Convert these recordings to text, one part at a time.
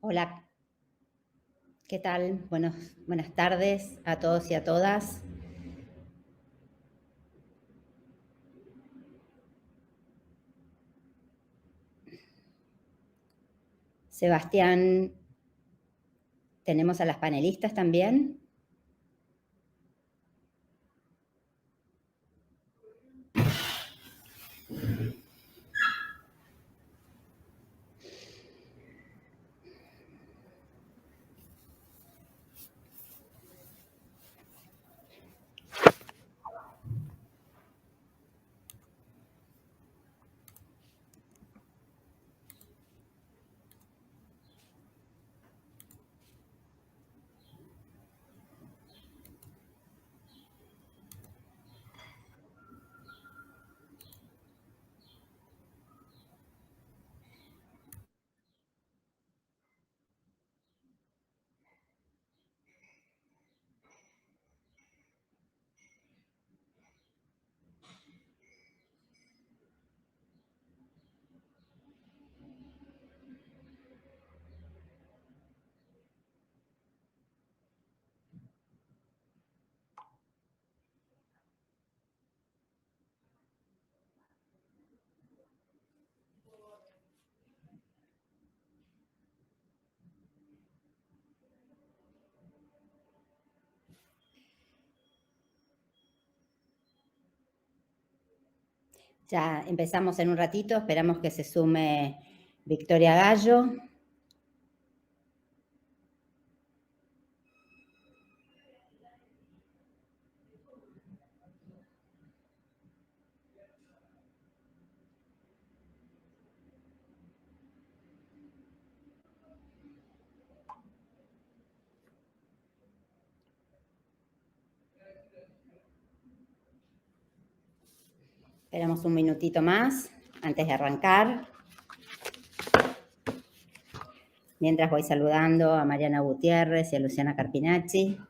Hola, ¿qué tal? Buenas tardes a todos y a todas. Sebastián, ¿tenemos a las panelistas también? Ya empezamos en un ratito, esperamos que se sume Victoria Gallo. Esperamos un minutito más antes de arrancar. Mientras voy saludando a Mariana Gutiérrez y a Luciana Carpinacci.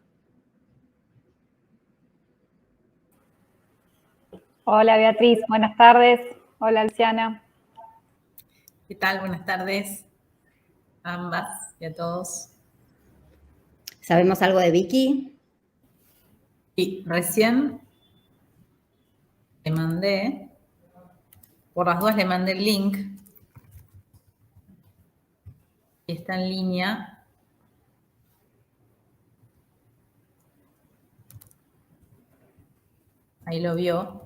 Hola Beatriz, buenas tardes. Hola Luciana. ¿Qué tal? Buenas tardes a ambas y a todos. ¿Sabemos algo de Vicky? Y recién le mandé, por las dudas le mandé el link y está en línea. Ahí lo vio.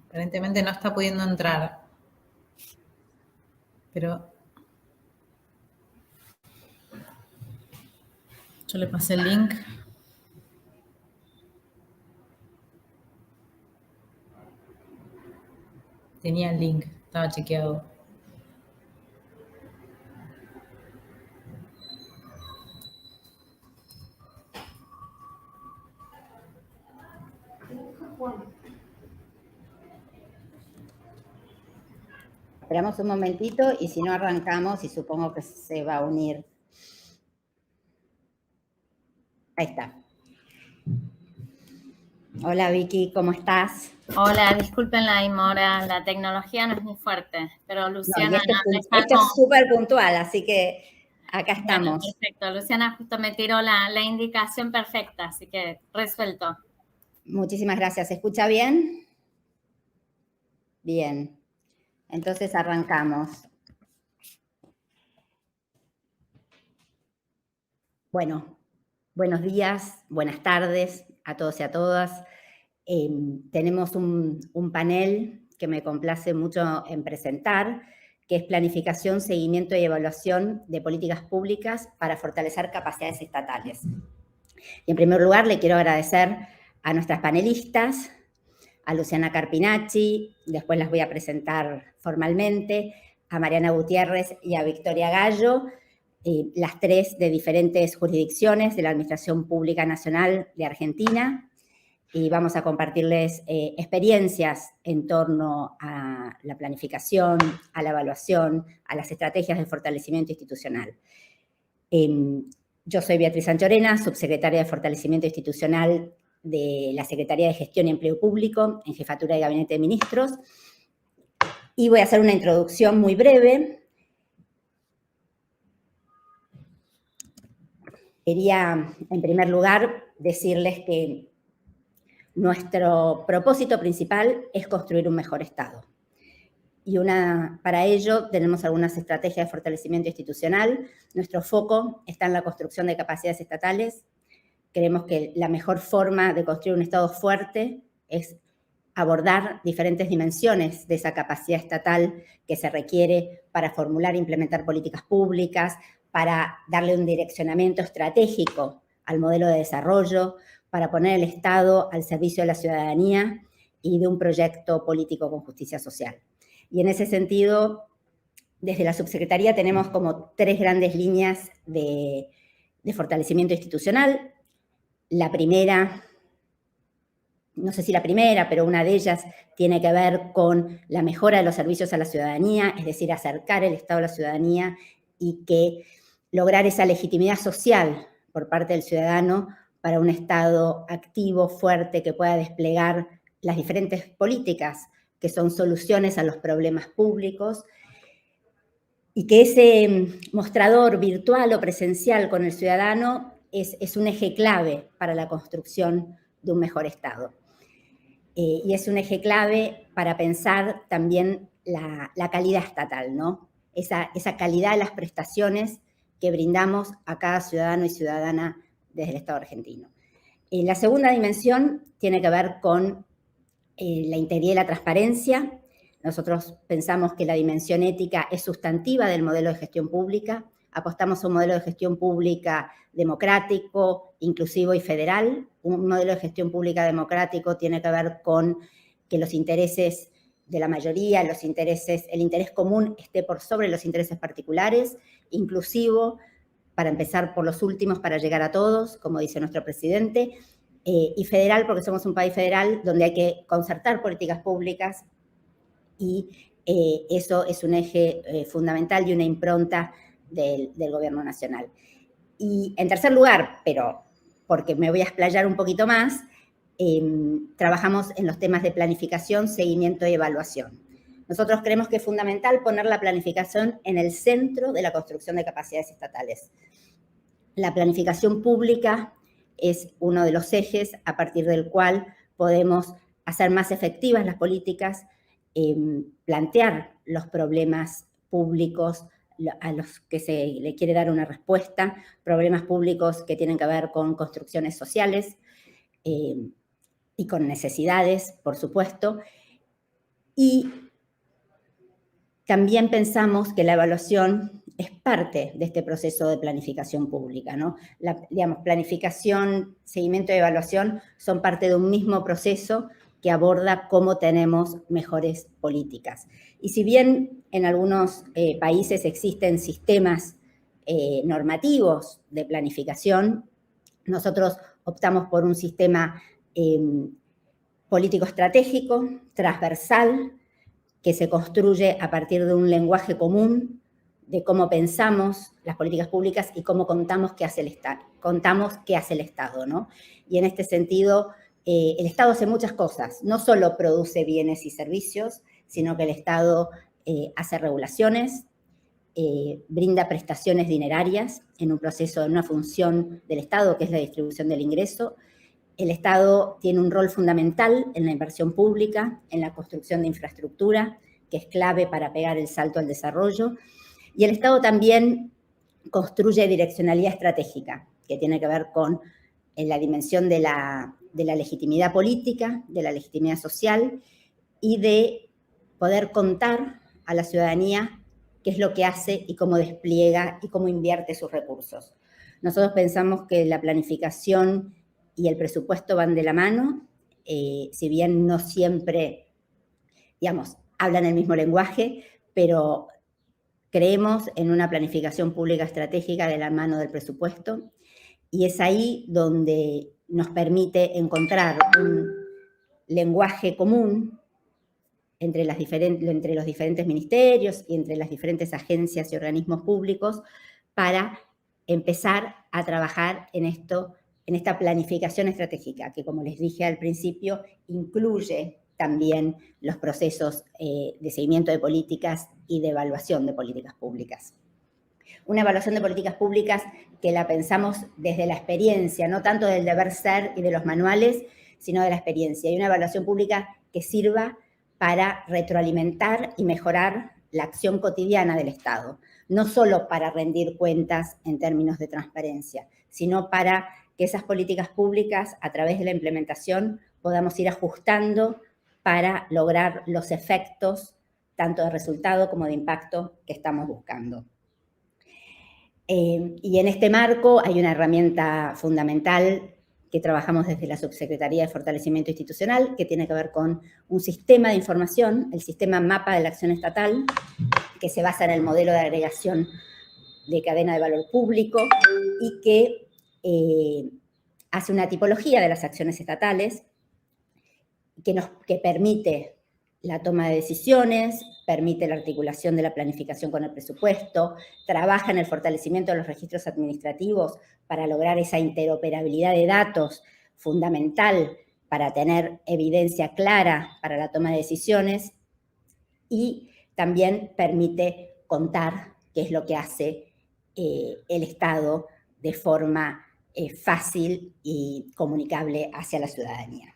Aparentemente no está pudiendo entrar. Pero yo le pasé el link. Tenía el link, estaba chequeado. Esperamos un momentito y si no arrancamos, y supongo que se va a unir. Ahí está. Hola Vicky, ¿cómo estás? Hola, disculpen la demora, la tecnología no es muy fuerte, pero Luciana... No, esto es súper puntual, así que acá estamos. Bueno, perfecto, Luciana justo me tiró la indicación perfecta, así que resuelto. Muchísimas gracias. ¿Se escucha bien? Bien. Entonces arrancamos. Bueno, buenos días, buenas tardes a todos y a todas. Tenemos un panel que me complace mucho en presentar, que es Planificación, Seguimiento y Evaluación de Políticas Públicas para fortalecer capacidades estatales. Y en primer lugar, le quiero agradecer a nuestras panelistas, a Luciana Carpinacci, después las voy a presentar formalmente, a Mariana Gutiérrez y a Victoria Gallo, las 3 de diferentes jurisdicciones de la Administración Pública Nacional de Argentina, y vamos a compartirles experiencias en torno a la planificación, a la evaluación, a las estrategias de fortalecimiento institucional. Yo soy Beatriz Sanchorena, subsecretaria de Fortalecimiento Institucional de la Secretaría de Gestión y Empleo Público en Jefatura de Gabinete de Ministros, y voy a hacer una introducción muy breve. Quería, en primer lugar, decirles que nuestro propósito principal es construir un mejor Estado. Y para ello tenemos algunas estrategias de fortalecimiento institucional. Nuestro foco está en la construcción de capacidades estatales. Creemos que la mejor forma de construir un Estado fuerte es abordar diferentes dimensiones de esa capacidad estatal que se requiere para formular e implementar políticas públicas, para darle un direccionamiento estratégico al modelo de desarrollo, para poner el Estado al servicio de la ciudadanía y de un proyecto político con justicia social. Y en ese sentido, desde la subsecretaría tenemos como 3 grandes líneas de fortalecimiento institucional. La primera, no sé si la primera, pero una de ellas tiene que ver con la mejora de los servicios a la ciudadanía, es decir, acercar el Estado a la ciudadanía y que lograr esa legitimidad social por parte del ciudadano para un Estado activo, fuerte, que pueda desplegar las diferentes políticas que son soluciones a los problemas públicos, y que ese mostrador virtual o presencial con el ciudadano es un eje clave para la construcción de un mejor Estado. Y es un eje clave para pensar también la calidad estatal, ¿no? Esa calidad de las prestaciones que brindamos a cada ciudadano y ciudadana desde el Estado argentino. La segunda dimensión tiene que ver con la integridad y la transparencia. Nosotros pensamos que la dimensión ética es sustantiva del modelo de gestión pública. Apostamos a un modelo de gestión pública democrático, inclusivo y federal. Un modelo de gestión pública democrático tiene que ver con que los intereses de la mayoría, el interés común esté por sobre los intereses particulares, inclusivo, para empezar por los últimos, para llegar a todos, como dice nuestro presidente, y federal, porque somos un país federal donde hay que concertar políticas públicas, y eso es un eje fundamental y una impronta del gobierno nacional. Y en tercer lugar, pero porque me voy a explayar un poquito más, trabajamos en los temas de planificación, seguimiento y evaluación. Nosotros creemos que es fundamental poner la planificación en el centro de la construcción de capacidades estatales. La planificación pública es uno de los ejes a partir del cual podemos hacer más efectivas las políticas, plantear los problemas públicos a los que se le quiere dar una respuesta, problemas públicos que tienen que ver con construcciones sociales y con necesidades, por supuesto. Y también pensamos que la evaluación es parte de este proceso de planificación pública, ¿no? Planificación, seguimiento y evaluación son parte de un mismo proceso que aborda cómo tenemos mejores políticas. Y si bien en algunos países existen sistemas normativos de planificación, nosotros optamos por un sistema político estratégico, transversal, que se construye a partir de un lenguaje común de cómo pensamos las políticas públicas y cómo contamos qué hace el Estado, ¿no? Y en este sentido, el Estado hace muchas cosas, no solo produce bienes y servicios, sino que el Estado hace regulaciones, brinda prestaciones dinerarias en un proceso, en una función del Estado, que es la distribución del ingreso. El Estado tiene un rol fundamental en la inversión pública, en la construcción de infraestructura, que es clave para pegar el salto al desarrollo. Y el Estado también construye direccionalidad estratégica, que tiene que ver con la dimensión de la legitimidad política, de la legitimidad social y de poder contar a la ciudadanía qué es lo que hace y cómo despliega y cómo invierte sus recursos. Nosotros pensamos que la planificación y el presupuesto van de la mano, si bien no siempre, hablan el mismo lenguaje, pero creemos en una planificación pública estratégica de la mano del presupuesto, y es ahí donde nos permite encontrar un lenguaje común entre los diferentes ministerios y entre las diferentes agencias y organismos públicos para empezar a trabajar en esta planificación estratégica, que, como les dije al principio, incluye también los procesos de seguimiento de políticas y de evaluación de políticas públicas. Una evaluación de políticas públicas que la pensamos desde la experiencia, no tanto del deber ser y de los manuales, sino de la experiencia. Y una evaluación pública que sirva para retroalimentar y mejorar la acción cotidiana del Estado, no solo para rendir cuentas en términos de transparencia, sino para que esas políticas públicas, a través de la implementación, podamos ir ajustando para lograr los efectos, tanto de resultado como de impacto, que estamos buscando. Y en este marco hay una herramienta fundamental que trabajamos desde la Subsecretaría de Fortalecimiento Institucional, que tiene que ver con un sistema de información, el sistema MAPA de la Acción Estatal, que se basa en el modelo de agregación de cadena de valor público y que hace una tipología de las acciones estatales que permite la toma de decisiones, permite la articulación de la planificación con el presupuesto, trabaja en el fortalecimiento de los registros administrativos para lograr esa interoperabilidad de datos fundamental para tener evidencia clara para la toma de decisiones, y también permite contar qué es lo que hace el Estado de forma fácil y comunicable hacia la ciudadanía.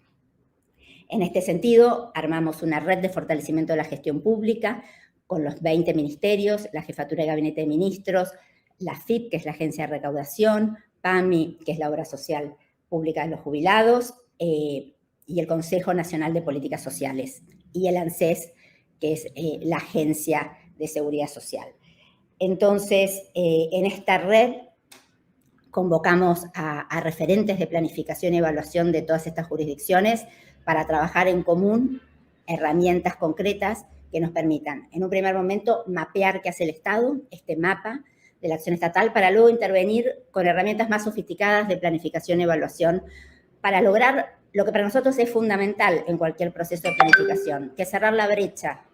En este sentido, armamos una red de fortalecimiento de la gestión pública con los 20 ministerios, la Jefatura de Gabinete de Ministros, la AFIP, que es la Agencia de Recaudación, PAMI, que es la Obra Social Pública de los Jubilados, y el Consejo Nacional de Políticas Sociales, y el ANSES, que es la Agencia de Seguridad Social. Entonces, en esta red convocamos a referentes de planificación y evaluación de todas estas jurisdicciones para trabajar en común herramientas concretas que nos permitan, en un primer momento, mapear qué hace el Estado, este mapa de la acción estatal, para luego intervenir con herramientas más sofisticadas de planificación y evaluación para lograr lo que para nosotros es fundamental en cualquier proceso de planificación, que es cerrar la brecha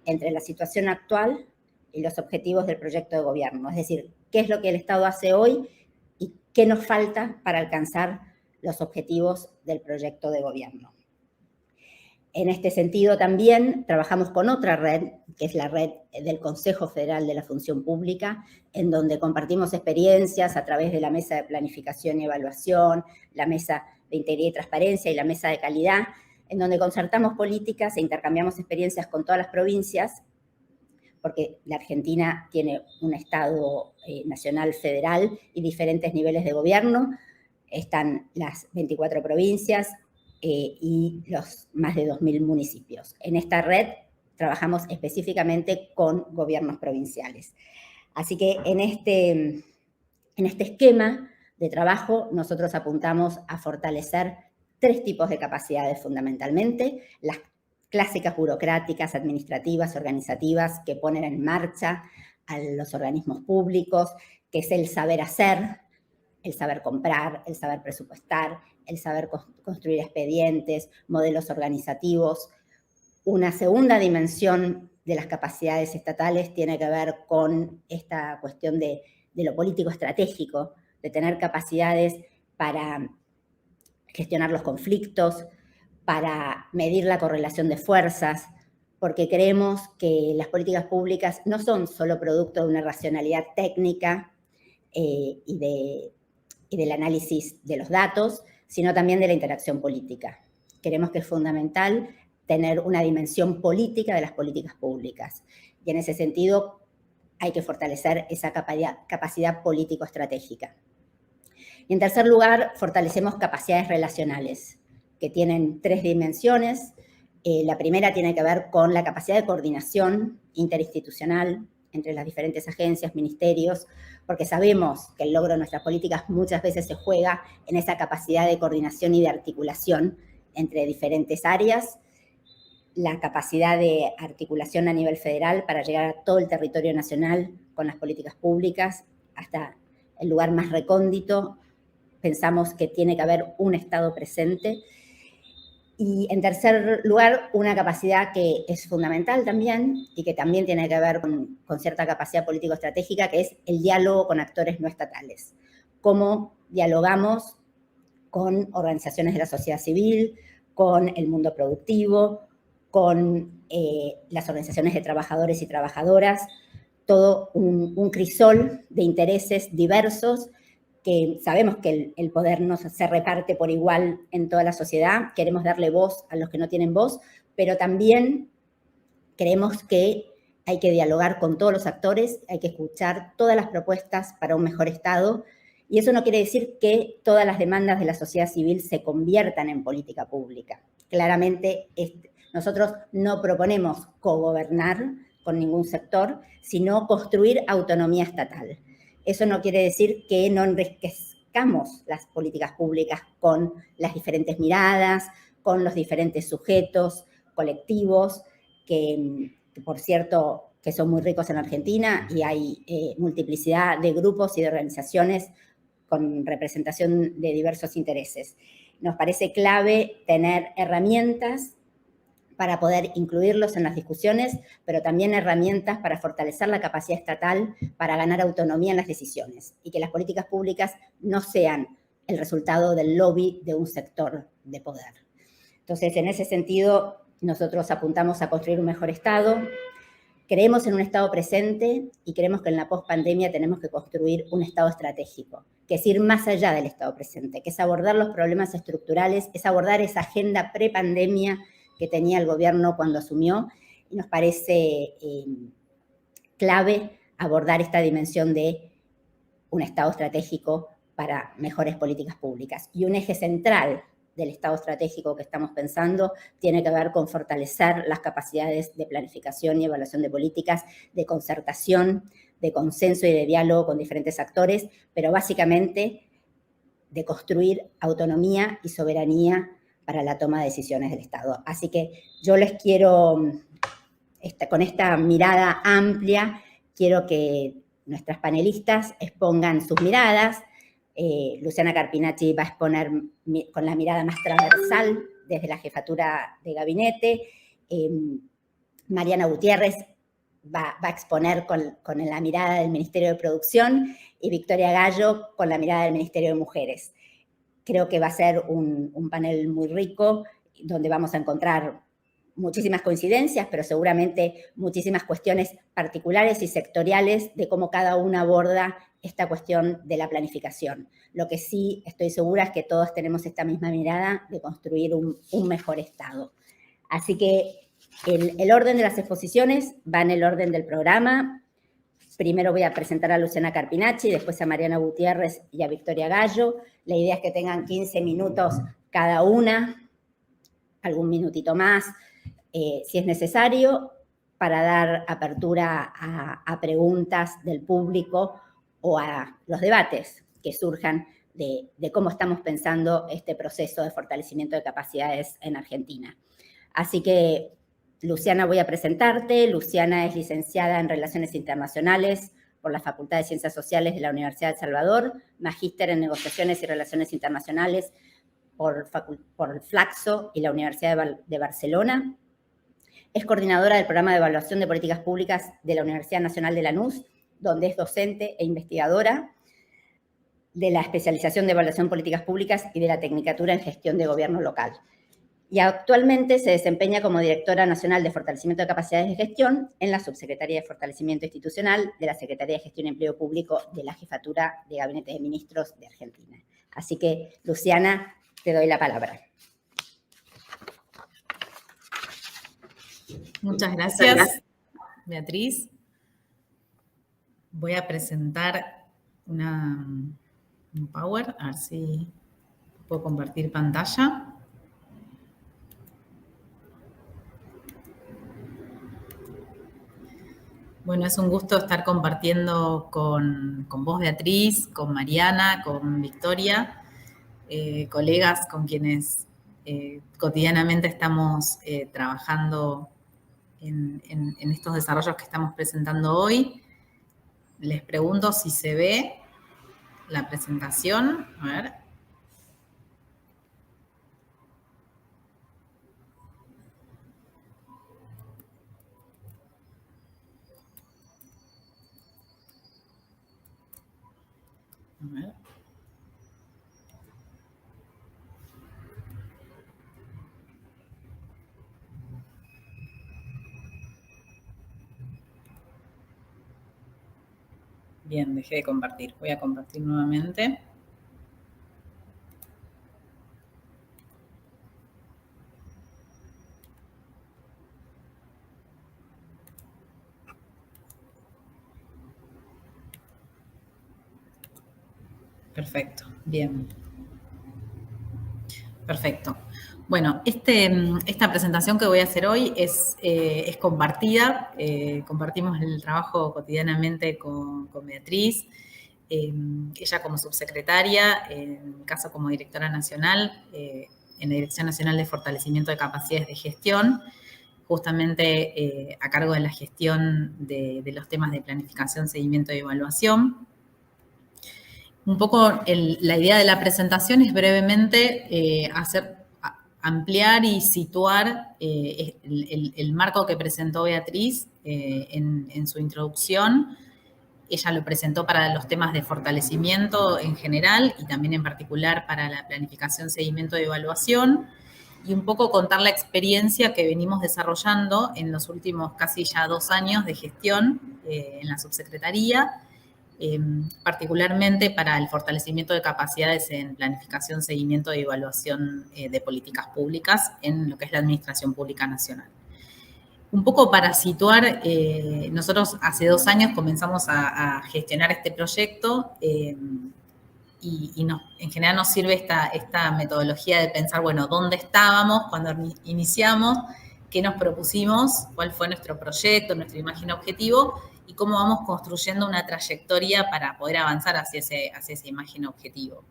entre la situación actual y los objetivos del proyecto de gobierno. Es decir, qué es lo que el Estado hace hoy y qué nos falta para alcanzar los objetivos del proyecto de gobierno. En este sentido también trabajamos con otra red, que es la red del Consejo Federal de la Función Pública, en donde compartimos experiencias a través de la Mesa de Planificación y Evaluación, la Mesa de Integridad y Transparencia y la Mesa de Calidad, en donde concertamos políticas e intercambiamos experiencias con todas las provincias, porque la Argentina tiene un Estado nacional federal y diferentes niveles de gobierno. Están las 24 provincias, y los más de 2.000 municipios. En esta red trabajamos específicamente con gobiernos provinciales. Así que en este esquema de trabajo nosotros apuntamos a fortalecer 3 tipos de capacidades fundamentalmente: las clásicas burocráticas, administrativas, organizativas, que ponen en marcha a los organismos públicos, que es el saber hacer, el saber comprar, el saber presupuestar, el saber construir expedientes, modelos organizativos. Una segunda dimensión de las capacidades estatales tiene que ver con esta cuestión de lo político estratégico, de tener capacidades para gestionar los conflictos, para medir la correlación de fuerzas, porque creemos que las políticas públicas no son solo producto de una racionalidad técnica y del análisis de los datos, sino también de la interacción política. Creemos que es fundamental tener una dimensión política de las políticas públicas, y en ese sentido hay que fortalecer esa capacidad político-estratégica. Y en tercer lugar, fortalecemos capacidades relacionales, que tienen 3 dimensiones. La primera tiene que ver con la capacidad de coordinación interinstitucional entre las diferentes agencias, ministerios, porque sabemos que el logro de nuestras políticas muchas veces se juega en esa capacidad de coordinación y de articulación entre diferentes áreas. la capacidad de articulación a nivel federal para llegar a todo el territorio nacional con las políticas públicas, hasta el lugar más recóndito. Pensamos que tiene que haber un Estado presente. Y en tercer lugar, una capacidad que es fundamental también y que también tiene que ver con cierta capacidad político-estratégica, que es el diálogo con actores no estatales. Cómo dialogamos con organizaciones de la sociedad civil, con el mundo productivo, con las organizaciones de trabajadores y trabajadoras, todo un crisol de intereses diversos que sabemos que el poder no se reparte por igual en toda la sociedad, queremos darle voz a los que no tienen voz, pero también creemos que hay que dialogar con todos los actores, hay que escuchar todas las propuestas para un mejor Estado, y eso no quiere decir que todas las demandas de la sociedad civil se conviertan en política pública. Claramente, nosotros no proponemos cogobernar con ningún sector, sino construir autonomía estatal. Eso no quiere decir que no enriquezcamos las políticas públicas con las diferentes miradas, con los diferentes sujetos, colectivos, que por cierto, que son muy ricos en Argentina y hay multiplicidad de grupos y de organizaciones con representación de diversos intereses. Nos parece clave tener herramientas para poder incluirlos en las discusiones, pero también herramientas para fortalecer la capacidad estatal para ganar autonomía en las decisiones y que las políticas públicas no sean el resultado del lobby de un sector de poder. Entonces, en ese sentido, nosotros apuntamos a construir un mejor Estado, creemos en un Estado presente y creemos que en la pospandemia tenemos que construir un Estado estratégico, que es ir más allá del Estado presente, que es abordar los problemas estructurales, es abordar esa agenda prepandemia que tenía el gobierno cuando asumió, y nos parece clave abordar esta dimensión de un Estado estratégico para mejores políticas públicas. Y un eje central del Estado estratégico que estamos pensando tiene que ver con fortalecer las capacidades de planificación y evaluación de políticas, de concertación, de consenso y de diálogo con diferentes actores, pero básicamente de construir autonomía y soberanía para la toma de decisiones del Estado. Así que yo les quiero, con esta mirada amplia, quiero que nuestras panelistas expongan sus miradas. Luciana Carpinacci va a exponer con la mirada más transversal desde la jefatura de gabinete. Mariana Gutiérrez va a exponer con la mirada del Ministerio de Producción y Victoria Gallo con la mirada del Ministerio de Mujeres. Creo que va a ser un panel muy rico, donde vamos a encontrar muchísimas coincidencias, pero seguramente muchísimas cuestiones particulares y sectoriales de cómo cada una aborda esta cuestión de la planificación. Lo que sí estoy segura es que todos tenemos esta misma mirada de construir un mejor Estado. Así que el orden de las exposiciones va en el orden del programa. Primero voy a presentar a Luciana Carpinacci, después a Mariana Gutiérrez y a Victoria Gallo. La idea es que tengan 15 minutos cada una, algún minutito más, si es necesario, para dar apertura a preguntas del público o a los debates que surjan de cómo estamos pensando este proceso de fortalecimiento de capacidades en Argentina. Así que, Luciana, voy a presentarte. Luciana es licenciada en Relaciones Internacionales por la Facultad de Ciencias Sociales de la Universidad de El Salvador, magíster en Negociaciones y Relaciones Internacionales por Flaxo y la Universidad de Barcelona. Es coordinadora del Programa de Evaluación de Políticas Públicas de la Universidad Nacional de Lanús, donde es docente e investigadora de la especialización de Evaluación de Políticas Públicas y de la Tecnicatura en Gestión de Gobierno Local. Y actualmente se desempeña como Directora Nacional de Fortalecimiento de Capacidades de Gestión en la Subsecretaría de Fortalecimiento Institucional de la Secretaría de Gestión y Empleo Público de la Jefatura de Gabinete de Ministros de Argentina. Así que, Luciana, te doy la palabra. Muchas gracias, Beatriz. Voy a presentar un PowerPoint, a ver si puedo compartir pantalla. Bueno, es un gusto estar compartiendo con vos, Beatriz, con Mariana, con Victoria, colegas con quienes cotidianamente estamos trabajando en estos desarrollos que estamos presentando hoy. Les pregunto si se ve la presentación. A ver. A ver. Bien, dejé de compartir. Voy a compartir nuevamente. Perfecto, bien. Perfecto. Bueno, esta presentación que voy a hacer hoy es compartida. Compartimos el trabajo cotidianamente con Beatriz. Ella como subsecretaria, en mi caso como directora nacional, en la Dirección Nacional de Fortalecimiento de Capacidades de Gestión, justamente a cargo de la gestión de los temas de planificación, seguimiento y evaluación. Un poco la idea de la presentación es brevemente ampliar y situar el marco que presentó Beatriz en su introducción. Ella lo presentó para los temas de fortalecimiento en general y también en particular para la planificación, seguimiento y evaluación. Y un poco contar la experiencia que venimos desarrollando en los últimos casi ya 2 años de gestión en la subsecretaría, particularmente para el fortalecimiento de capacidades en planificación, seguimiento y evaluación de políticas públicas en lo que es la Administración Pública Nacional. Un poco para situar, nosotros hace 2 años comenzamos a gestionar este proyecto y en general nos sirve esta metodología de pensar, bueno, ¿dónde estábamos cuando iniciamos? ¿Qué nos propusimos? ¿Cuál fue nuestro proyecto, nuestra imagen objetivo? Y cómo vamos construyendo una trayectoria para poder avanzar hacia esa imagen objetivo.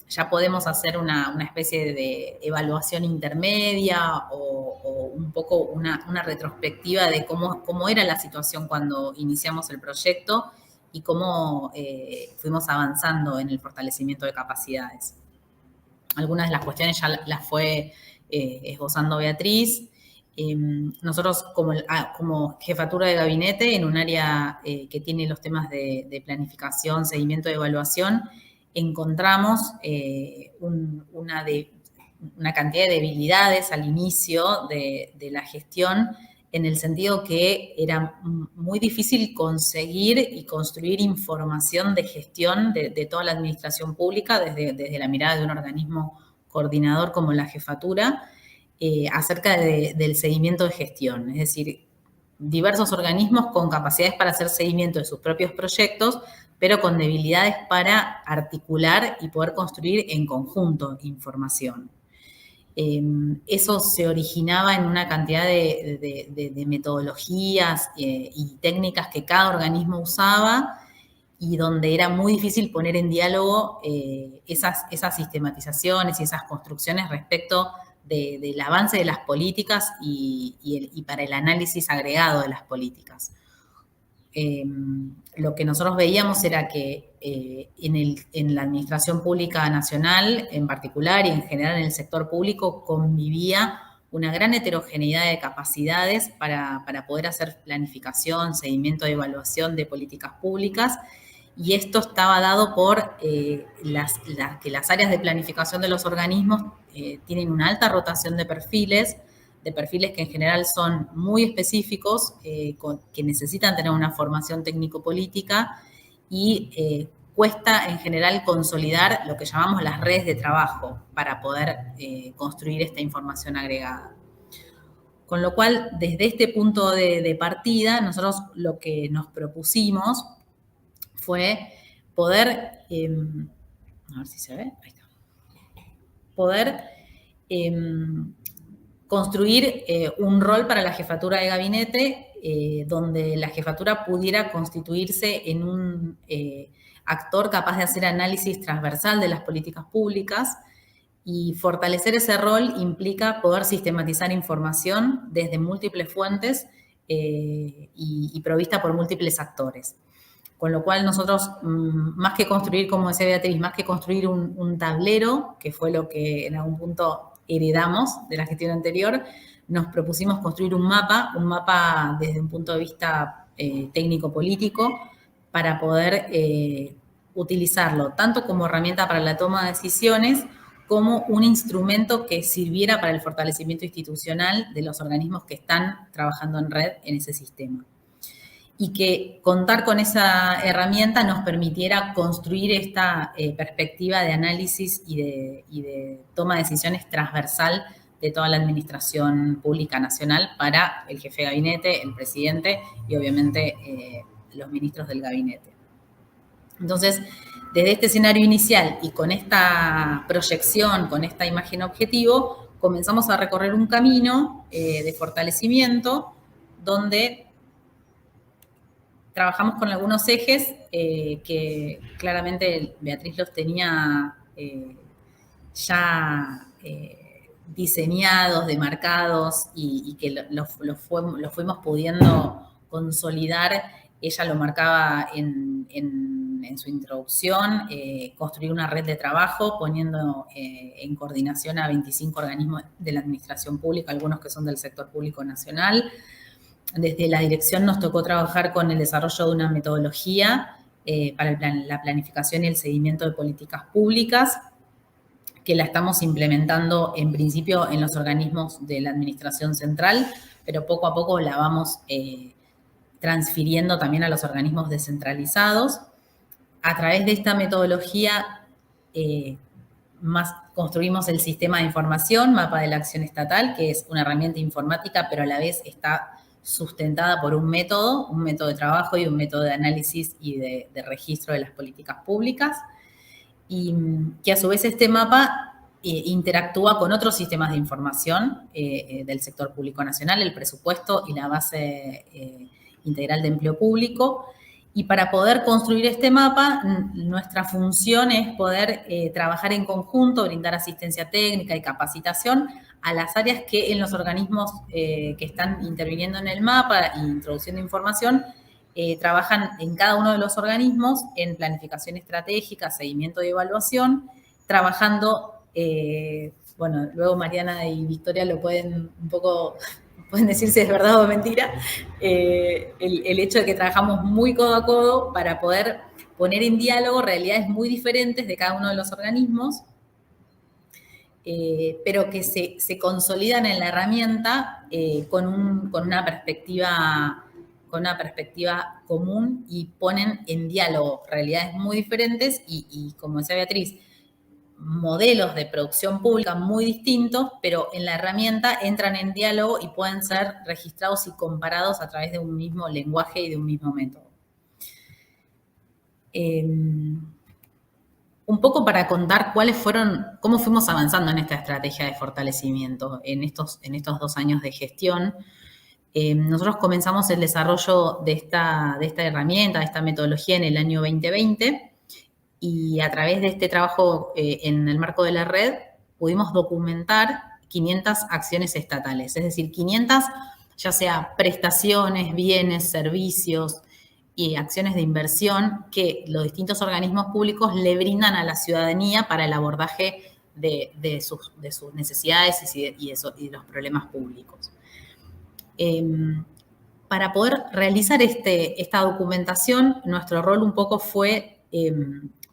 Ya podemos hacer una especie de evaluación intermedia o un poco una retrospectiva de cómo era la situación cuando iniciamos el proyecto y cómo fuimos avanzando en el fortalecimiento de capacidades. Algunas de las cuestiones ya las fue esbozando Beatriz. Nosotros como jefatura de gabinete en un área que tiene los temas de planificación, seguimiento y evaluación, encontramos una cantidad de debilidades al inicio de la gestión, en el sentido que era muy difícil conseguir y construir información de gestión de toda la administración pública desde la mirada de un organismo coordinador como la jefatura, acerca del seguimiento de gestión. Es decir, diversos organismos con capacidades para hacer seguimiento de sus propios proyectos, pero con debilidades para articular y poder construir en conjunto información. Eso se originaba en una cantidad de metodologías y técnicas que cada organismo usaba y donde era muy difícil poner en diálogo esas sistematizaciones y esas construcciones respecto del avance de las políticas y para el análisis agregado de las políticas. Lo que nosotros veíamos era que en la Administración Pública Nacional en particular y en general en el sector público convivía una gran heterogeneidad de capacidades para poder hacer planificación, seguimiento y evaluación de políticas públicas, y esto estaba dado por que las áreas de planificación de los organismos tienen una alta rotación de perfiles que en general son muy específicos, que necesitan tener una formación técnico-política y cuesta en general consolidar lo que llamamos las redes de trabajo para poder construir esta información agregada. Con lo cual, desde este punto de partida, nosotros lo que nos propusimos fue poder, a ver si se ve, ahí está, poder construir un rol para la jefatura de gabinete donde la jefatura pudiera constituirse en un actor capaz de hacer análisis transversal de las políticas públicas Y fortalecer ese rol implica poder sistematizar información desde múltiples fuentes y provista por múltiples actores. Con lo cual nosotros, más que construir, como decía Beatriz, más que construir un tablero, que fue lo que en algún punto heredamos de la gestión anterior, nos propusimos construir un mapa desde un punto de vista técnico-político, para poder utilizarlo tanto como herramienta para la toma de decisiones, como un instrumento que sirviera para el fortalecimiento institucional de los organismos que están trabajando en red en ese sistema. Y que contar con esa herramienta nos permitiera construir esta perspectiva de análisis y de toma de decisiones transversal de toda la administración pública nacional para el jefe de gabinete, el presidente y obviamente los ministros del gabinete. Entonces, desde este escenario inicial y con esta proyección, con esta imagen objetivo, comenzamos a recorrer un camino de fortalecimiento donde trabajamos con algunos ejes que claramente Beatriz los tenía ya diseñados, demarcados y que los fuimos pudiendo consolidar. Ella lo marcaba en su introducción, construir una red de trabajo poniendo en coordinación a 25 organismos de la administración pública, algunos que son del sector público nacional. Desde la dirección nos tocó trabajar con el desarrollo de una metodología para la planificación y el seguimiento de políticas públicas, que la estamos implementando en principio en los organismos de la administración central, pero poco a poco la vamos transfiriendo también a los organismos descentralizados. A través de esta metodología construimos el sistema de información, mapa de la acción estatal, que es una herramienta informática, pero a la vez está sustentada por un método de trabajo y un método de análisis y de registro de las políticas públicas, y que a su vez este mapa interactúa con otros sistemas de información del sector público nacional, el presupuesto y la base integral de empleo público. Y para poder construir este mapa, nuestra función es poder trabajar en conjunto, brindar asistencia técnica y capacitación a las áreas que en los organismos que están interviniendo en el mapa e introduciendo información, trabajan en cada uno de los organismos en planificación estratégica, seguimiento y evaluación, trabajando, bueno, luego Mariana y Victoria lo pueden un poco, pueden decir si es verdad o mentira, el hecho de que trabajamos muy codo a codo para poder poner en diálogo realidades muy diferentes de cada uno de los organismos, pero que se consolidan en la herramienta con una perspectiva común y ponen en diálogo realidades muy diferentes y como decía Beatriz, modelos de producción pública muy distintos, pero en la herramienta entran en diálogo y pueden ser registrados y comparados a través de un mismo lenguaje y de un mismo método. Un poco para contar cómo fuimos avanzando en esta estrategia de fortalecimiento en estos 2 años de gestión. Nosotros comenzamos el desarrollo de esta herramienta, de esta metodología en el año 2020 y a través de este trabajo en el marco de la red pudimos documentar 500 acciones estatales, es decir, 500 ya sea prestaciones, bienes, servicios y acciones de inversión que los distintos organismos públicos le brindan a la ciudadanía para el abordaje de sus necesidades y de los problemas públicos. Para poder realizar esta documentación, nuestro rol un poco fue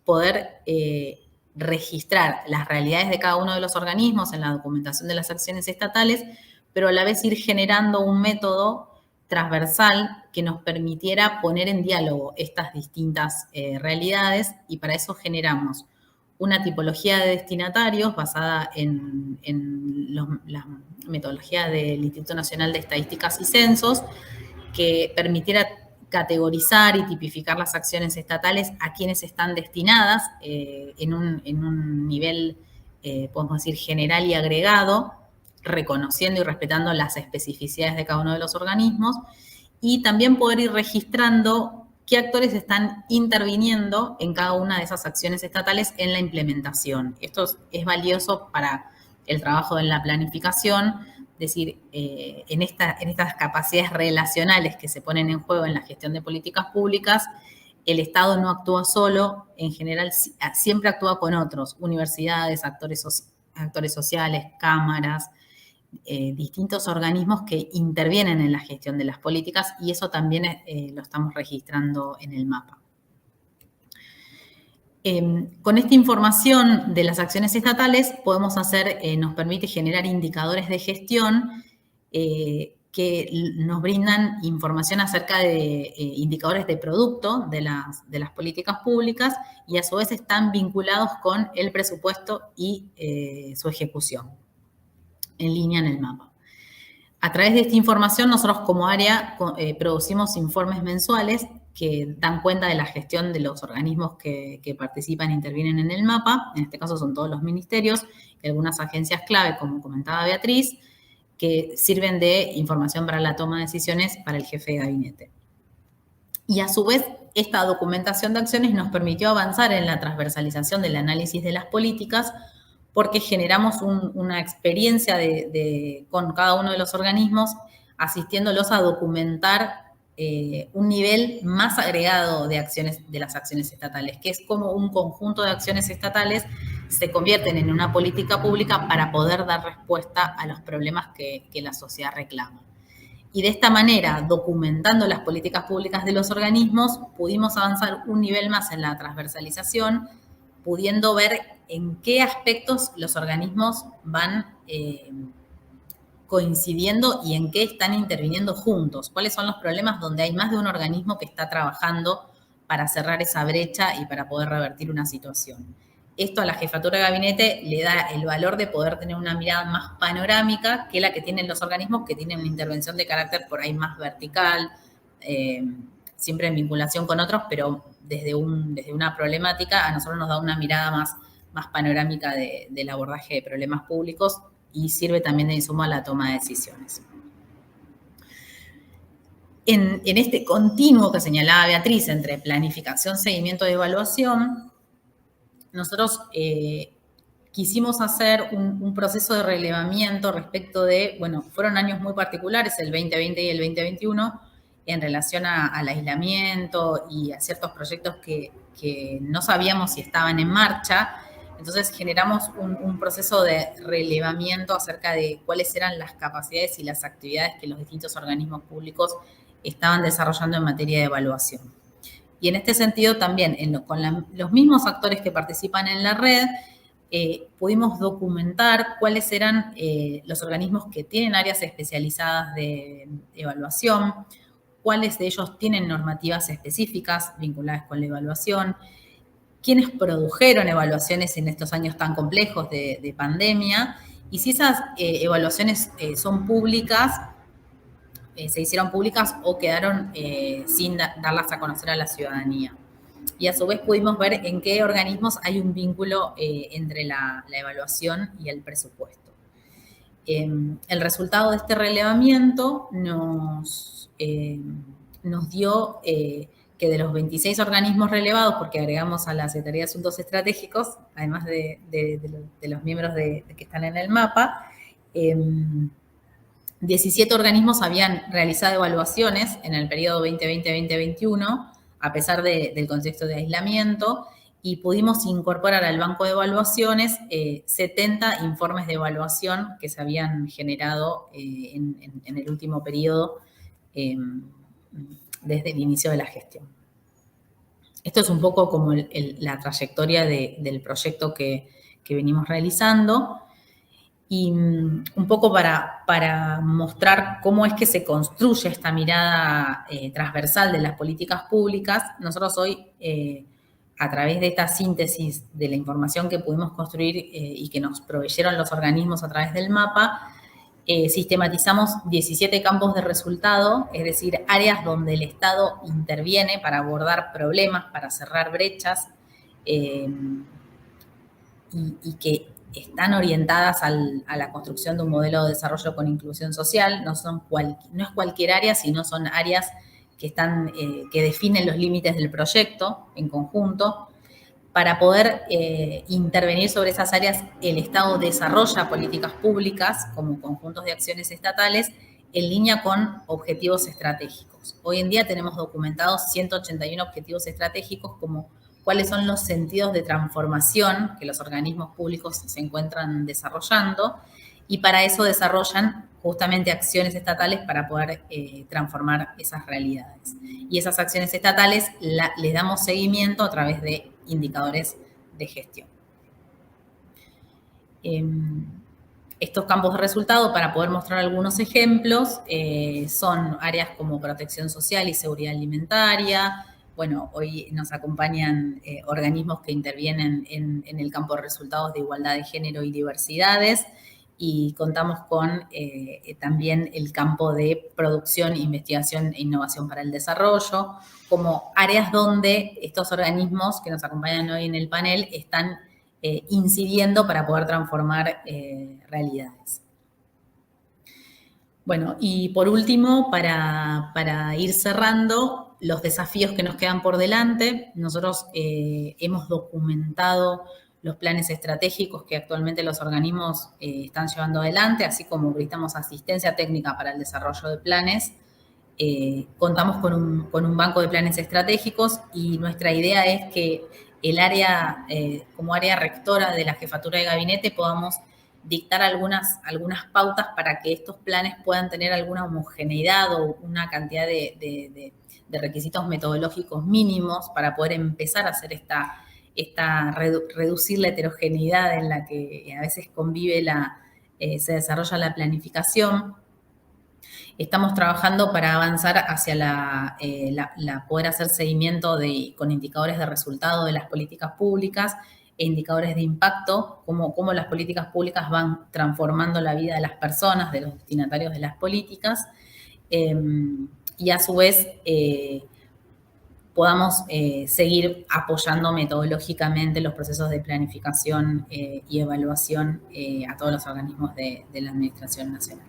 poder registrar las realidades de cada uno de los organismos en la documentación de las acciones estatales, pero a la vez ir generando un método transversal que nos permitiera poner en diálogo estas distintas realidades, y para eso generamos una tipología de destinatarios basada en la metodología del Instituto Nacional de Estadísticas y Censos, que permitiera categorizar y tipificar las acciones estatales a quienes están destinadas en un nivel, podemos decir, general y agregado, reconociendo y respetando las especificidades de cada uno de los organismos, y también poder ir registrando qué actores están interviniendo en cada una de esas acciones estatales en la implementación. Esto es valioso para el trabajo en la planificación, es decir, en estas capacidades relacionales que se ponen en juego en la gestión de políticas públicas, el Estado no actúa solo, en general siempre actúa con otros, universidades, actores sociales, cámaras, distintos organismos que intervienen en la gestión de las políticas, y eso también lo estamos registrando en el mapa. Con esta información de las acciones estatales nos permite generar indicadores de gestión que nos brindan información acerca de indicadores de producto de las políticas públicas, y a su vez están vinculados con el presupuesto y su ejecución en línea en el mapa. A través de esta información, nosotros como área producimos informes mensuales que dan cuenta de la gestión de los organismos que participan e intervienen en el mapa. En este caso son todos los ministerios y algunas agencias clave, como comentaba Beatriz, que sirven de información para la toma de decisiones para el jefe de gabinete. Y a su vez, esta documentación de acciones nos permitió avanzar en la transversalización del análisis de las políticas, porque generamos una experiencia con cada uno de los organismos, asistiéndolos a documentar un nivel más agregado de las acciones estatales, que es como un conjunto de acciones estatales se convierten en una política pública para poder dar respuesta a los problemas que la sociedad reclama. Y de esta manera, documentando las políticas públicas de los organismos, pudimos avanzar un nivel más en la transversalización, pudiendo ver en qué aspectos los organismos van coincidiendo y en qué están interviniendo juntos. ¿Cuáles son los problemas donde hay más de un organismo que está trabajando para cerrar esa brecha y para poder revertir una situación? Esto a la jefatura de gabinete le da el valor de poder tener una mirada más panorámica que la que tienen los organismos que tienen una intervención de carácter por ahí más vertical, siempre en vinculación con otros, pero desde una problemática a nosotros nos da una mirada más panorámica del abordaje de problemas públicos y sirve también de insumo a la toma de decisiones. En este continuo que señalaba Beatriz entre planificación, seguimiento y evaluación, nosotros quisimos hacer un proceso de relevamiento respecto de, bueno, fueron años muy particulares, el 2020 y el 2021, en relación al aislamiento y a ciertos proyectos que no sabíamos si estaban en marcha. Entonces generamos un proceso de relevamiento acerca de cuáles eran las capacidades y las actividades que los distintos organismos públicos estaban desarrollando en materia de evaluación. Y en este sentido también, con los mismos actores que participan en la red, pudimos documentar cuáles eran los organismos que tienen áreas especializadas de evaluación, cuáles de ellos tienen normativas específicas vinculadas con la evaluación, quiénes produjeron evaluaciones en estos años tan complejos de pandemia, y si esas evaluaciones son públicas, se hicieron públicas o quedaron sin darlas a conocer a la ciudadanía. Y a su vez pudimos ver en qué organismos hay un vínculo entre la evaluación y el presupuesto. El resultado de este relevamiento nos dio que de los 26 organismos relevados, porque agregamos a la Secretaría de Asuntos Estratégicos, además de los miembros que están en el mapa, 17 organismos habían realizado evaluaciones en el periodo 2020-2021, a pesar del contexto de aislamiento, y pudimos incorporar al banco de evaluaciones 70 informes de evaluación que se habían generado en el último periodo desde el inicio de la gestión. Esto es un poco como la trayectoria del proyecto que venimos realizando. Y un poco para mostrar cómo es que se construye esta mirada transversal de las políticas públicas, nosotros hoy, a través de esta síntesis de la información que pudimos construir y que nos proveyeron los organismos a través del mapa, sistematizamos 17 campos de resultado, es decir, áreas donde el Estado interviene para abordar problemas, para cerrar brechas, y que están orientadas a la construcción de un modelo de desarrollo con inclusión social. No es cualquier área, sino son áreas que definen los límites del proyecto en conjunto. Para poder intervenir sobre esas áreas, el Estado desarrolla políticas públicas como conjuntos de acciones estatales en línea con objetivos estratégicos. Hoy en día tenemos documentados 181 objetivos estratégicos como cuáles son los sentidos de transformación que los organismos públicos se encuentran desarrollando, y para eso desarrollan justamente acciones estatales para poder transformar esas realidades. Y esas acciones estatales les damos seguimiento a través de indicadores de gestión. Estos campos de resultado, para poder mostrar algunos ejemplos, son áreas como protección social y seguridad alimentaria. Bueno, hoy nos acompañan organismos que intervienen en el campo de resultados de igualdad de género y diversidades, y contamos con también el campo de producción, investigación e innovación para el desarrollo, como áreas donde estos organismos que nos acompañan hoy en el panel están incidiendo para poder transformar realidades. Bueno, y por último, para ir cerrando, los desafíos que nos quedan por delante. Nosotros hemos documentado los planes estratégicos que actualmente los organismos están llevando adelante, así como brindamos asistencia técnica para el desarrollo de planes. Contamos con un banco de planes estratégicos, y nuestra idea es que el área, como área rectora de la jefatura de gabinete, podamos dictar algunas pautas para que estos planes puedan tener alguna homogeneidad o una cantidad de requisitos metodológicos mínimos para poder empezar a hacer reducir la heterogeneidad en la que a veces se desarrolla la planificación. Estamos trabajando para avanzar hacia poder hacer seguimiento con indicadores de resultado de las políticas públicas e indicadores de impacto, cómo las políticas públicas van transformando la vida de las personas, de los destinatarios de las políticas, y a su vez podamos seguir apoyando metodológicamente los procesos de planificación y evaluación a todos los organismos de la Administración Nacional.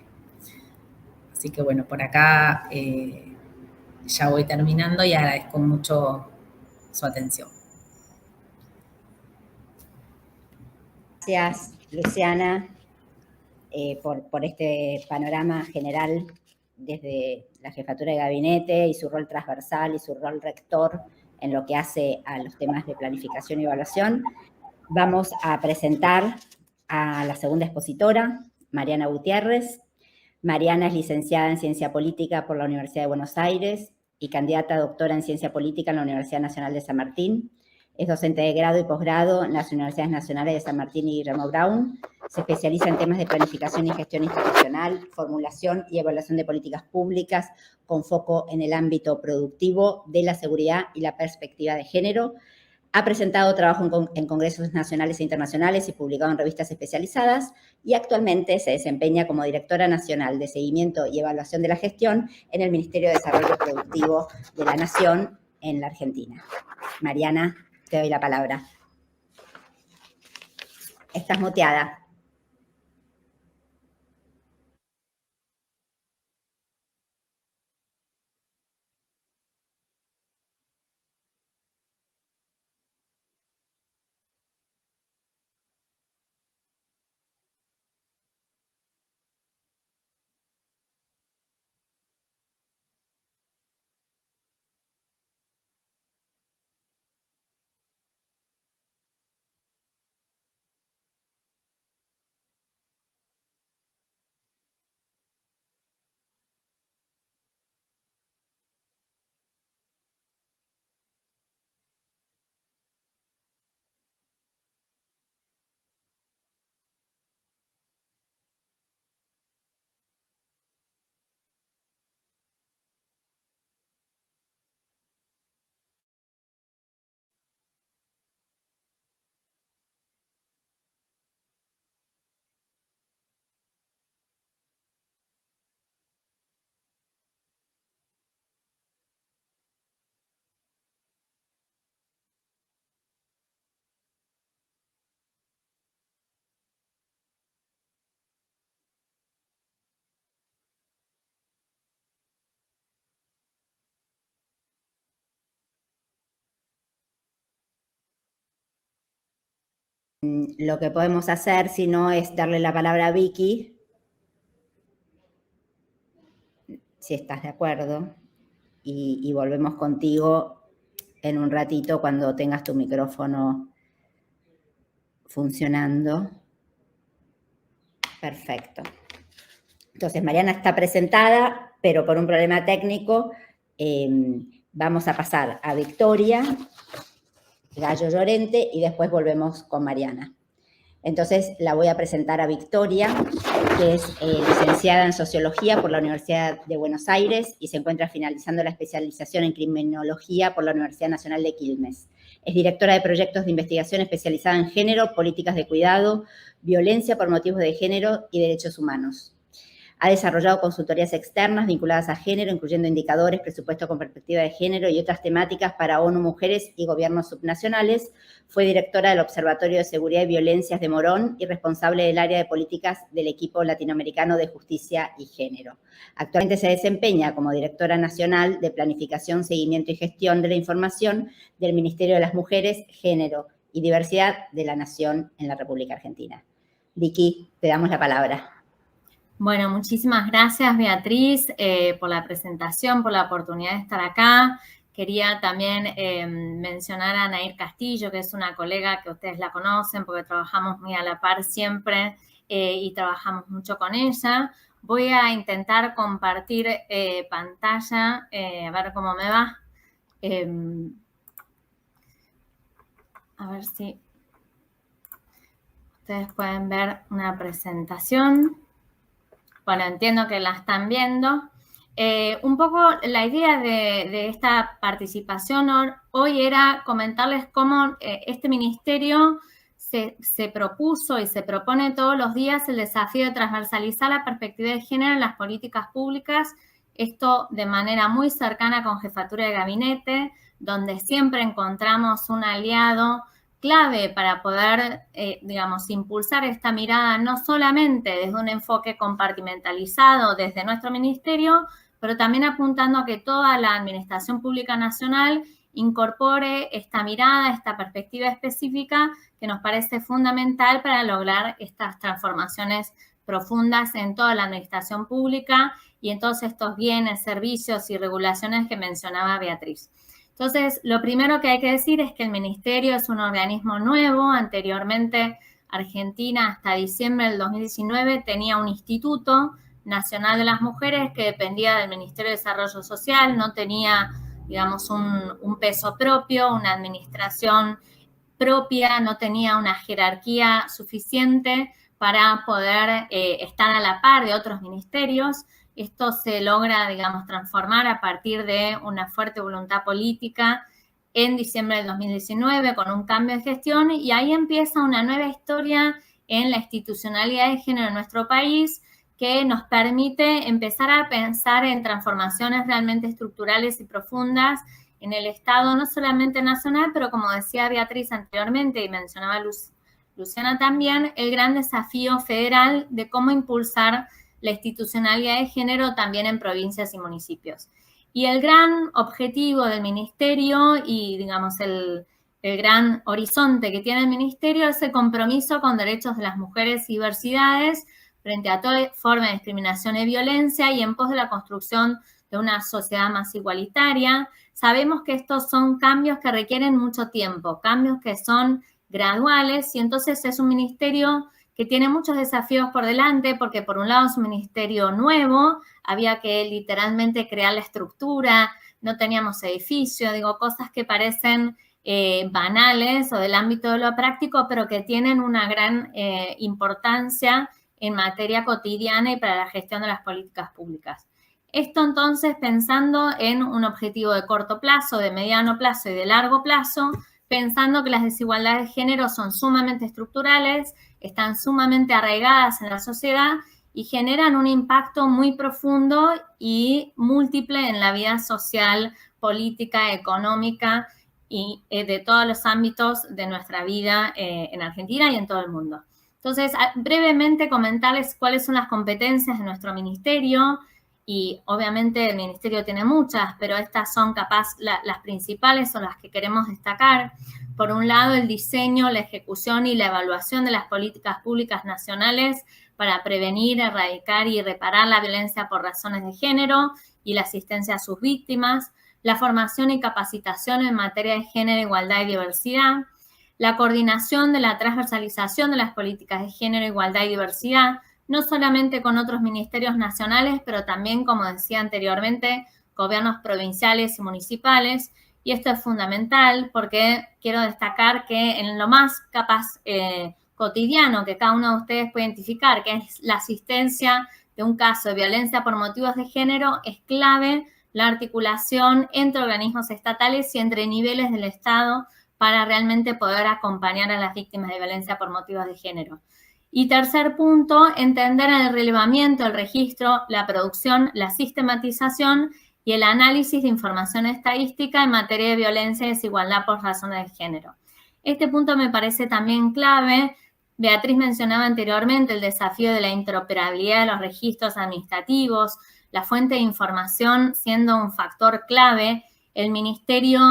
Así que bueno, por acá ya voy terminando y agradezco mucho su atención. Gracias, Luciana, por este panorama general desde la jefatura de gabinete y su rol transversal y su rol rector en lo que hace a los temas de planificación y evaluación. Vamos a presentar a la segunda expositora, Mariana Gutiérrez. Mariana es licenciada en Ciencia Política por la Universidad de Buenos Aires y candidata a doctora en Ciencia Política en la Universidad Nacional de San Martín. Es docente de grado y posgrado en las Universidades Nacionales de San Martín y Guillermo Brown. Se especializa en temas de planificación y gestión institucional, formulación y evaluación de políticas públicas, con foco en el ámbito productivo de la seguridad y la perspectiva de género. Ha presentado trabajo en congresos nacionales e internacionales y publicado en revistas especializadas, y actualmente se desempeña como directora nacional de seguimiento y evaluación de la gestión en el Ministerio de Desarrollo Productivo de la Nación en la Argentina. Mariana, te doy la palabra. Estás muteada. Lo que podemos hacer, si no, es darle la palabra a Vicky, si estás de acuerdo, y volvemos contigo en un ratito cuando tengas tu micrófono funcionando. Perfecto. Entonces, Mariana está presentada, pero por un problema técnico vamos a pasar a Victoria Gallo Llorente y después volvemos con Mariana. Entonces, la voy a presentar a Victoria, que es licenciada en Sociología por la Universidad de Buenos Aires y se encuentra finalizando la especialización en Criminología por la Universidad Nacional de Quilmes. Es directora de proyectos de investigación especializada en género, políticas de cuidado, violencia por motivos de género y derechos humanos. Ha desarrollado consultorías externas vinculadas a género, incluyendo indicadores, presupuesto con perspectiva de género y otras temáticas para ONU Mujeres y gobiernos subnacionales. Fue directora del Observatorio de Seguridad y Violencias de Morón y responsable del área de políticas del equipo latinoamericano de justicia y género. Actualmente se desempeña como directora nacional de Planificación, Seguimiento y Gestión de la Información del Ministerio de las Mujeres, Género y Diversidad de la Nación en la República Argentina. Vicky, te damos la palabra. Bueno, muchísimas gracias, Beatriz, por la presentación, por la oportunidad de estar acá. Quería también mencionar a Nair Castillo, que es una colega que ustedes la conocen porque trabajamos muy a la par siempre y trabajamos mucho con ella. Voy a intentar compartir pantalla, a ver cómo me va. A ver si ustedes pueden ver una presentación. Bueno, entiendo que la están viendo. Un poco la idea de esta participación hoy era comentarles cómo este ministerio se propuso y se propone todos los días el desafío de transversalizar la perspectiva de género en las políticas públicas, esto de manera muy cercana con jefatura de gabinete, donde siempre encontramos un aliado clave para poder, digamos, impulsar esta mirada no solamente desde un enfoque compartimentalizado desde nuestro ministerio, pero también apuntando a que toda la Administración Pública Nacional incorpore esta mirada, esta perspectiva específica que nos parece fundamental para lograr estas transformaciones profundas en toda la administración pública y en todos estos bienes, servicios y regulaciones que mencionaba Beatriz. Entonces, lo primero que hay que decir es que el ministerio es un organismo nuevo. Anteriormente, Argentina, hasta diciembre del 2019, tenía un Instituto Nacional de las Mujeres que dependía del Ministerio de Desarrollo Social, no tenía, digamos, un peso propio, una administración propia, no tenía una jerarquía suficiente para poder estar a la par de otros ministerios. Esto se logra, digamos, transformar a partir de una fuerte voluntad política en diciembre del 2019 con un cambio de gestión y ahí empieza una nueva historia en la institucionalidad de género en nuestro país que nos permite empezar a pensar en transformaciones realmente estructurales y profundas en el Estado, no solamente nacional, pero como decía Beatriz anteriormente y mencionaba Luciana también, el gran desafío federal de cómo impulsar la institucionalidad de género también en provincias y municipios. Y el gran objetivo del ministerio y, digamos, el gran horizonte que tiene el ministerio es el compromiso con derechos de las mujeres y diversidades frente a toda forma de discriminación y violencia y en pos de la construcción de una sociedad más igualitaria. Sabemos que estos son cambios que requieren mucho tiempo, cambios que son graduales y entonces es un ministerio que tiene muchos desafíos por delante porque por un lado es un ministerio nuevo, había que literalmente crear la estructura, no teníamos edificio, digo, cosas que parecen banales o del ámbito de lo práctico, pero que tienen una gran importancia en materia cotidiana y para la gestión de las políticas públicas. Esto entonces pensando en un objetivo de corto plazo, de mediano plazo y de largo plazo, pensando que las desigualdades de género son sumamente estructurales, están sumamente arraigadas en la sociedad y generan un impacto muy profundo y múltiple en la vida social, política, económica y de todos los ámbitos de nuestra vida en Argentina y en todo el mundo. Entonces, brevemente comentarles cuáles son las competencias de nuestro ministerio. y obviamente el Ministerio tiene muchas, pero estas son capaz las principales, son las que queremos destacar. Por un lado, el diseño, la ejecución y la evaluación de las políticas públicas nacionales para prevenir, erradicar y reparar la violencia por razones de género y la asistencia a sus víctimas, la formación y capacitación en materia de género, igualdad y diversidad, la coordinación de la transversalización de las políticas de género, igualdad y diversidad, no solamente con otros ministerios nacionales, pero también, como decía anteriormente, gobiernos provinciales y municipales. Y esto es fundamental porque quiero destacar que en lo más capaz cotidiano que cada uno de ustedes puede identificar, que es la asistencia de un caso de violencia por motivos de género, es clave la articulación entre organismos estatales y entre niveles del Estado para realmente poder acompañar a las víctimas de violencia por motivos de género. Y tercer punto, entender el relevamiento, el registro, la producción, la sistematización y el análisis de información estadística en materia de violencia y desigualdad por razones de género. Este punto me parece también clave. Beatriz mencionaba anteriormente el desafío de la interoperabilidad de los registros administrativos, la fuente de información siendo un factor clave. El Ministerio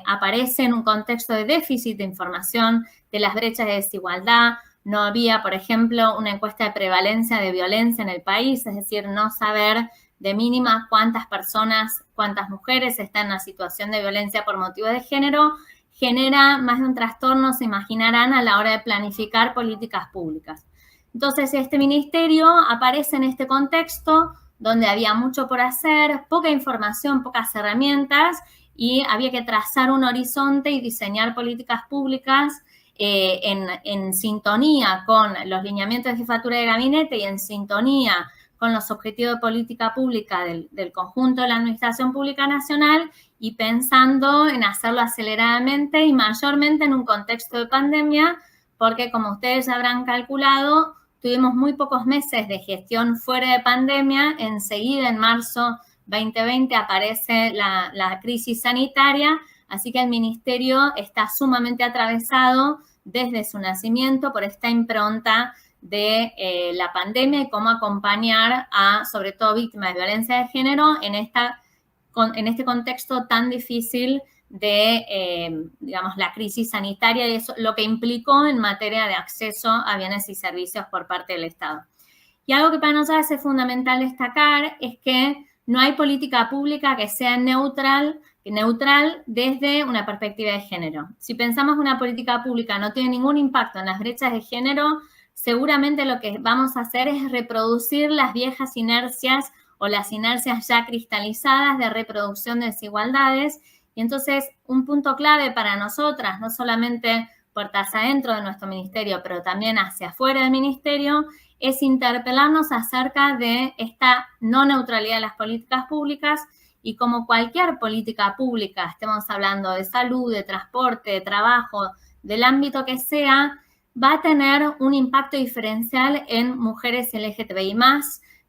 aparece en un contexto de déficit de información, de las brechas de desigualdad. No había, por ejemplo, una encuesta de prevalencia de violencia en el país, es decir, no saber de mínima cuántas personas, cuántas mujeres están en una situación de violencia por motivos de género, genera más de un trastorno, se imaginarán, a la hora de planificar políticas públicas. Entonces, este ministerio aparece en este contexto donde había mucho por hacer, poca información, pocas herramientas, y había que trazar un horizonte y diseñar políticas públicas en sintonía con los lineamientos de jefatura de gabinete y en sintonía con los objetivos de política pública del conjunto de la Administración Pública Nacional, y pensando en hacerlo aceleradamente y mayormente en un contexto de pandemia, porque como ustedes habrán calculado, tuvimos muy pocos meses de gestión fuera de pandemia. Enseguida, en marzo 2020, aparece la crisis sanitaria, así que el Ministerio está sumamente atravesado desde su nacimiento por esta impronta de la pandemia y cómo acompañar a, sobre todo, víctimas de violencia de género en este contexto tan difícil de, digamos, la crisis sanitaria y eso, lo que implicó en materia de acceso a bienes y servicios por parte del Estado. Y algo que para nosotros es fundamental destacar es que no hay política pública que sea neutral desde una perspectiva de género. Si pensamos que una política pública no tiene ningún impacto en las brechas de género, seguramente lo que vamos a hacer es reproducir las viejas inercias o las inercias ya cristalizadas de reproducción de desigualdades. Y entonces, un punto clave para nosotras, no solamente puertas adentro de nuestro ministerio, pero también hacia afuera del ministerio, es interpelarnos acerca de esta no neutralidad de las políticas públicas y como cualquier política pública, estemos hablando de salud, de transporte, de trabajo, del ámbito que sea, va a tener un impacto diferencial en mujeres LGTBI+,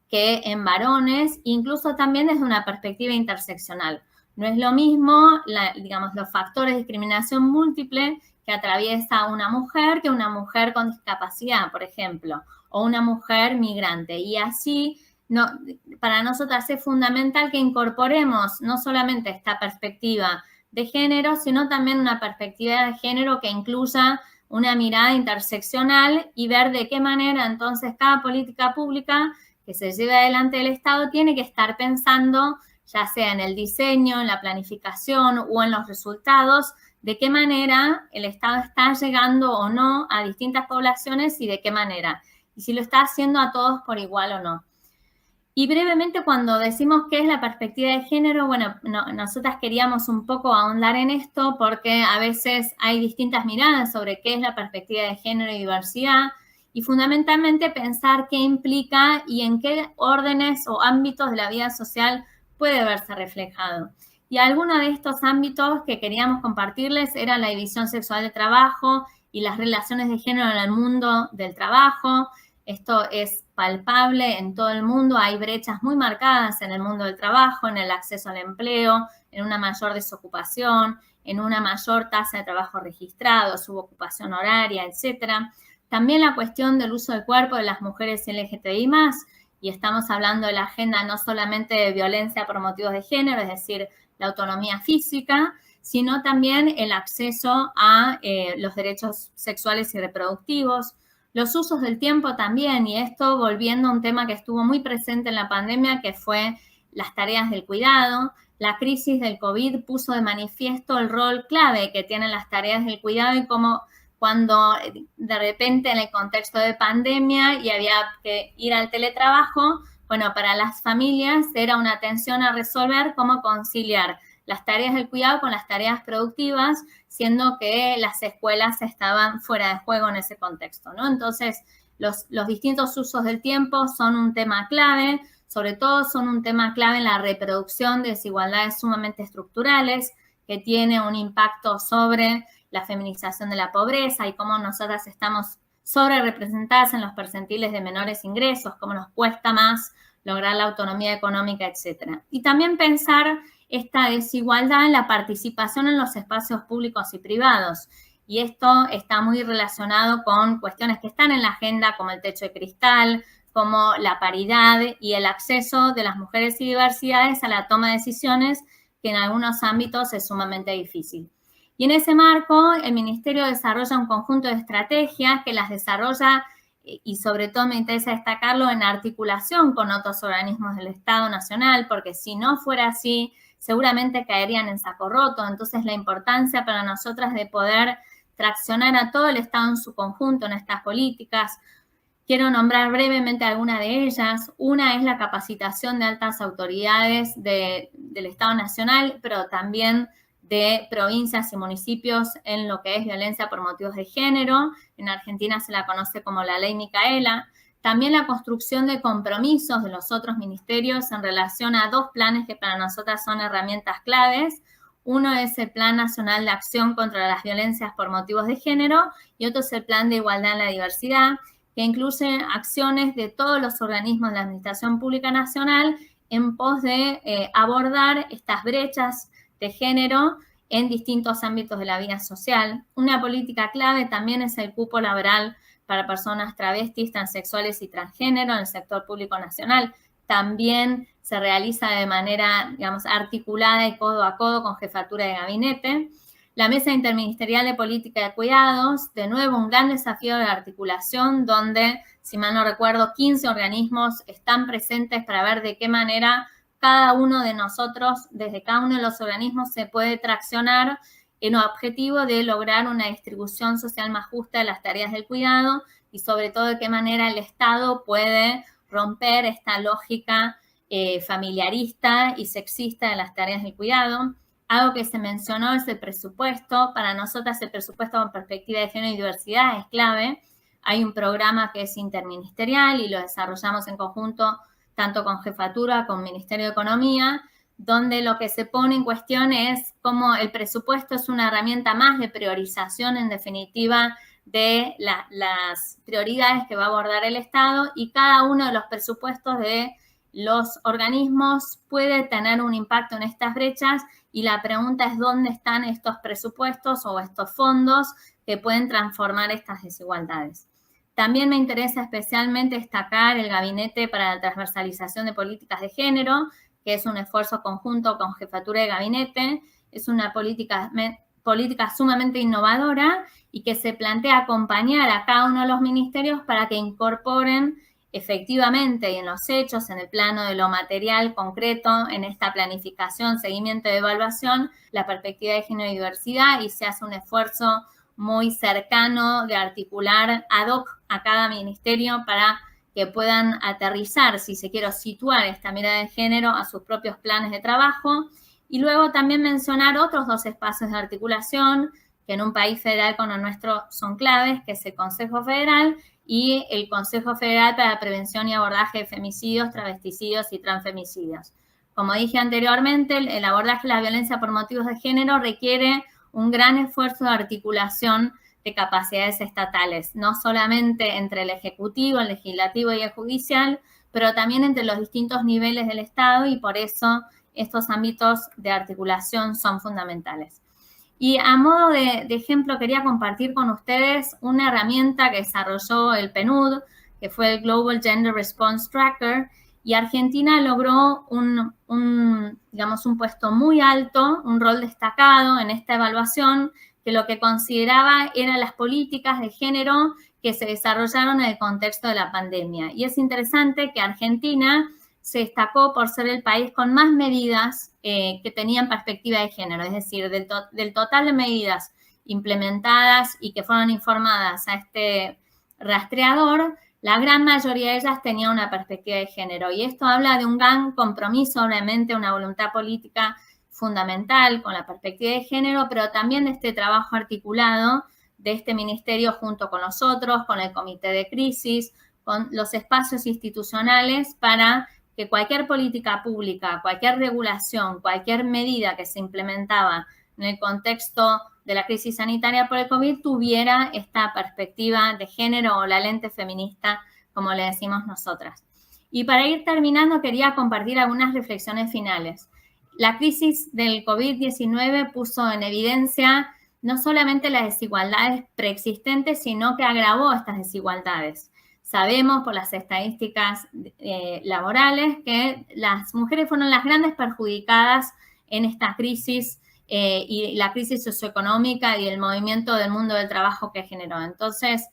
que en varones, incluso también desde una perspectiva interseccional. No es lo mismo, digamos, los factores de discriminación múltiple que atraviesa una mujer que una mujer con discapacidad, por ejemplo, o una mujer migrante. Y así, para nosotras es fundamental que incorporemos no solamente esta perspectiva de género, sino también una perspectiva de género que incluya una mirada interseccional y ver de qué manera entonces cada política pública que se lleve adelante el Estado tiene que estar pensando, ya sea en el diseño, en la planificación o en los resultados, de qué manera el Estado está llegando o no a distintas poblaciones y de qué manera. Y si lo está haciendo a todos por igual o no. Y brevemente, cuando decimos qué es la perspectiva de género, bueno, nosotras queríamos un poco ahondar en esto porque a veces hay distintas miradas sobre qué es la perspectiva de género y diversidad y fundamentalmente pensar qué implica y en qué órdenes o ámbitos de la vida social puede verse reflejado. Y algunos de estos ámbitos que queríamos compartirles era la división sexual de trabajo y las relaciones de género en el mundo del trabajo. Esto es palpable en todo el mundo, hay brechas muy marcadas en el mundo del trabajo, en el acceso al empleo, en una mayor desocupación, en una mayor tasa de trabajo registrado, subocupación horaria, etc. También la cuestión del uso del cuerpo de las mujeres LGTBI+, y estamos hablando de la agenda no solamente de violencia por motivos de género, es decir, la autonomía física, sino también el acceso a los derechos sexuales y reproductivos, los usos del tiempo también, y esto volviendo a un tema que estuvo muy presente en la pandemia, que fue las tareas del cuidado. La crisis del COVID puso de manifiesto el rol clave que tienen las tareas del cuidado y cómo cuando de repente en el contexto de pandemia y había que ir al teletrabajo, bueno, para las familias era una tensión a resolver cómo conciliar las tareas del cuidado con las tareas productivas, siendo que las escuelas estaban fuera de juego en ese contexto, ¿no? Entonces, los distintos usos del tiempo son un tema clave, sobre todo son un tema clave en la reproducción de desigualdades sumamente estructurales, que tiene un impacto sobre la feminización de la pobreza y cómo nosotras estamos sobre representadas en los percentiles de menores ingresos, cómo nos cuesta más lograr la autonomía económica, etc. Y también pensar esta desigualdad en la participación en los espacios públicos y privados. Y esto está muy relacionado con cuestiones que están en la agenda, como el techo de cristal, como la paridad y el acceso de las mujeres y diversidades a la toma de decisiones, que en algunos ámbitos es sumamente difícil. Y en ese marco, el Ministerio desarrolla un conjunto de estrategias que las desarrolla, y sobre todo me interesa destacarlo, en articulación con otros organismos del Estado Nacional, porque si no fuera así, seguramente caerían en saco roto. Entonces, la importancia para nosotras de poder traccionar a todo el Estado en su conjunto en estas políticas. Quiero nombrar brevemente algunas de ellas. Una es la capacitación de altas autoridades del Estado Nacional, pero también de provincias y municipios en lo que es violencia por motivos de género. En Argentina se la conoce como la Ley Micaela. También la construcción de compromisos de los otros ministerios en relación a dos planes que para nosotras son herramientas claves. Uno es el Plan Nacional de Acción contra las Violencias por Motivos de Género y otro es el Plan de Igualdad en la Diversidad, que incluye acciones de todos los organismos de la Administración Pública Nacional en pos de abordar estas brechas de género en distintos ámbitos de la vida social. Una política clave también es el cupo laboral para personas travestis, transexuales y transgénero en el sector público nacional. También se realiza de manera, digamos, articulada y codo a codo con jefatura de gabinete. La Mesa Interministerial de Política de Cuidados, de nuevo un gran desafío de articulación donde, si mal no recuerdo, 15 organismos están presentes para ver de qué manera cada uno de nosotros, desde cada uno de los organismos, se puede traccionar en el objetivo de lograr una distribución social más justa de las tareas del cuidado y sobre todo de qué manera el Estado puede romper esta lógica familiarista y sexista de las tareas del cuidado. Algo que se mencionó es el presupuesto. Para nosotras el presupuesto con perspectiva de género y diversidad es clave. Hay un programa que es interministerial y lo desarrollamos en conjunto tanto con Jefatura como Ministerio de Economía, donde lo que se pone en cuestión es cómo el presupuesto es una herramienta más de priorización, en definitiva, de las prioridades que va a abordar el Estado, y cada uno de los presupuestos de los organismos puede tener un impacto en estas brechas, y la pregunta es dónde están estos presupuestos o estos fondos que pueden transformar estas desigualdades. También me interesa especialmente destacar el Gabinete para la Transversalización de Políticas de Género, que es un esfuerzo conjunto con Jefatura de Gabinete. Es una política sumamente innovadora y que se plantea acompañar a cada uno de los ministerios para que incorporen efectivamente y en los hechos, en el plano de lo material concreto, en esta planificación, seguimiento y evaluación, la perspectiva de género y diversidad, y se hace un esfuerzo muy cercano de articular ad hoc a cada ministerio para que puedan aterrizar, si se quiere situar esta mirada de género a sus propios planes de trabajo. Y luego también mencionar otros dos espacios de articulación que en un país federal como el nuestro son claves, que es el Consejo Federal y el Consejo Federal para la Prevención y Abordaje de Femicidios, Travesticidios y Transfemicidios. Como dije anteriormente, el abordaje de la violencia por motivos de género requiere un gran esfuerzo de articulación de capacidades estatales, no solamente entre el Ejecutivo, el Legislativo y el Judicial, pero también entre los distintos niveles del Estado, y por eso estos ámbitos de articulación son fundamentales. Y a modo de ejemplo quería compartir con ustedes una herramienta que desarrolló el PNUD, que fue el Global Gender Response Tracker, y Argentina logró digamos, un puesto muy alto, un rol destacado en esta evaluación, que lo que consideraba eran las políticas de género que se desarrollaron en el contexto de la pandemia. Y es interesante que Argentina se destacó por ser el país con más medidas que tenían perspectiva de género, es decir, del total de medidas implementadas y que fueron informadas a este rastreador, la gran mayoría de ellas tenía una perspectiva de género. Y esto habla de un gran compromiso, obviamente, una voluntad política fundamental con la perspectiva de género, pero también de este trabajo articulado de este ministerio junto con nosotros, con el comité de crisis, con los espacios institucionales para que cualquier política pública, cualquier regulación, cualquier medida que se implementaba en el contexto de la crisis sanitaria por el COVID tuviera esta perspectiva de género o la lente feminista, como le decimos nosotras. Y para ir terminando, quería compartir algunas reflexiones finales. La crisis del COVID-19 puso en evidencia no solamente las desigualdades preexistentes, sino que agravó estas desigualdades. Sabemos por las estadísticas laborales que las mujeres fueron las grandes perjudicadas en esta crisis y la crisis socioeconómica y el movimiento del mundo del trabajo que generó. Entonces,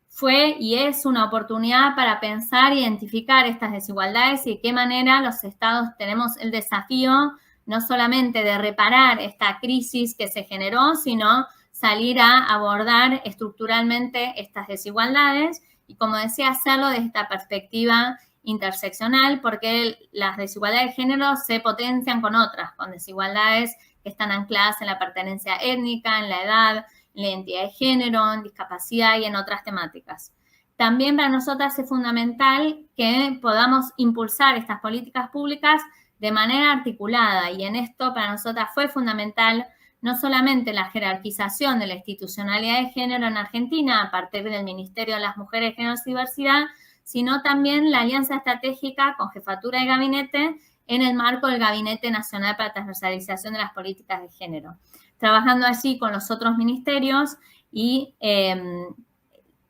fue y es una oportunidad para pensar e identificar estas desigualdades y de qué manera los estados tenemos el desafío no solamente de reparar esta crisis que se generó, sino salir a abordar estructuralmente estas desigualdades y, como decía, hacerlo desde esta perspectiva interseccional, porque las desigualdades de género se potencian con otras, con desigualdades que están ancladas en la pertenencia étnica, en la edad, en la identidad de género, en discapacidad y en otras temáticas. También para nosotras es fundamental que podamos impulsar estas políticas públicas de manera articulada, y en esto para nosotras fue fundamental no solamente la jerarquización de la institucionalidad de género en Argentina a partir del Ministerio de las Mujeres, Género y Diversidad, sino también la alianza estratégica con jefatura de gabinete en el marco del Gabinete Nacional para la Transversalización de las Políticas de Género, trabajando allí con los otros ministerios y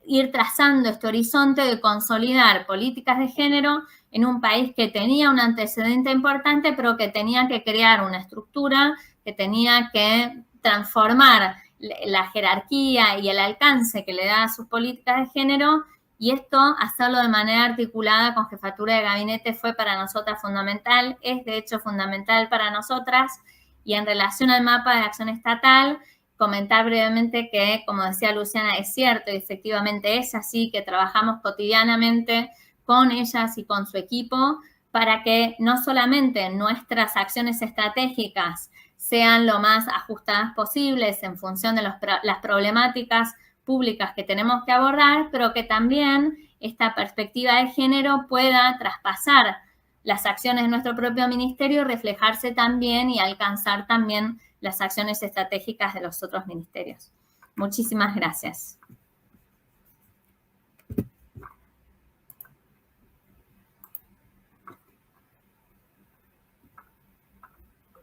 ir trazando este horizonte de consolidar políticas de género en un país que tenía un antecedente importante, pero que tenía que crear una estructura, que tenía que transformar la jerarquía y el alcance que le da a sus políticas de género, y esto, hacerlo de manera articulada con jefatura de gabinete, fue para nosotras fundamental, es de hecho fundamental para nosotras. Y en relación al mapa de acción estatal, comentar brevemente que, como decía Luciana, es cierto y efectivamente es así, que trabajamos cotidianamente con ellas y con su equipo para que no solamente nuestras acciones estratégicas sean lo más ajustadas posibles en función de las problemáticas públicas que tenemos que abordar, pero que también esta perspectiva de género pueda traspasar las acciones de nuestro propio ministerio y reflejarse también y alcanzar también las acciones estratégicas de los otros ministerios. Muchísimas gracias.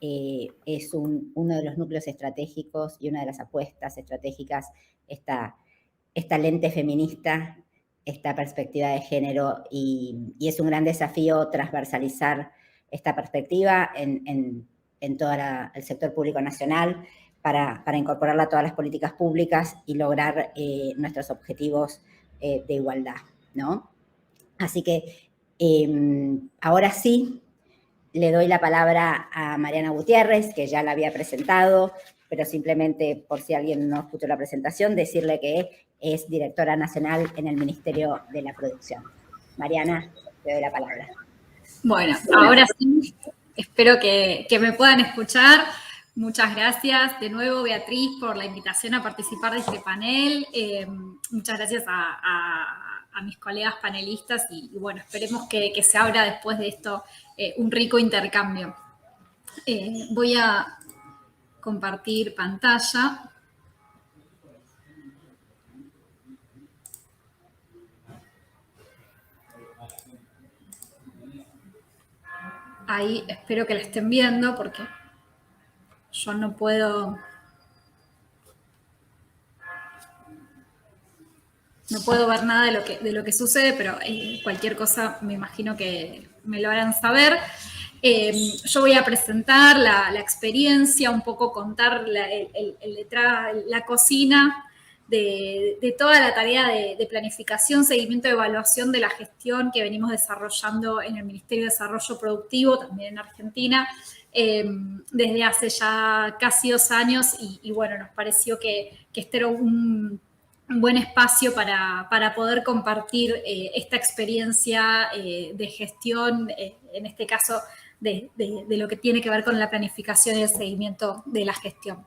Es uno de los núcleos estratégicos y una de las apuestas estratégicas, esta lente feminista, esta perspectiva de género, y es un gran desafío transversalizar esta perspectiva en todo el sector público nacional para incorporarla a todas las políticas públicas y lograr nuestros objetivos de igualdad, ¿no? Así que ahora sí, le doy la palabra a Mariana Gutiérrez, que ya la había presentado, pero simplemente por si alguien no escuchó la presentación, decirle que es directora nacional en el Ministerio de la Producción. Mariana, te doy la palabra. Bueno, ahora sí, espero que me puedan escuchar. Muchas gracias de nuevo, Beatriz, por la invitación a participar de este panel. Muchas gracias a mis colegas panelistas y bueno, esperemos que se abra después de esto un rico intercambio. Voy a compartir pantalla. Ahí espero que la estén viendo porque yo no puedo no puedo ver nada de lo que sucede, pero cualquier cosa me imagino que me lo harán saber. Yo voy a presentar la experiencia, un poco contar la cocina de toda la tarea de planificación, seguimiento, evaluación de la gestión que venimos desarrollando en el Ministerio de Desarrollo Productivo, también en Argentina, desde hace ya casi 2 años y bueno, nos pareció que este era un buen espacio para poder compartir esta experiencia de gestión, en este caso de lo que tiene que ver con la planificación y el seguimiento de la gestión.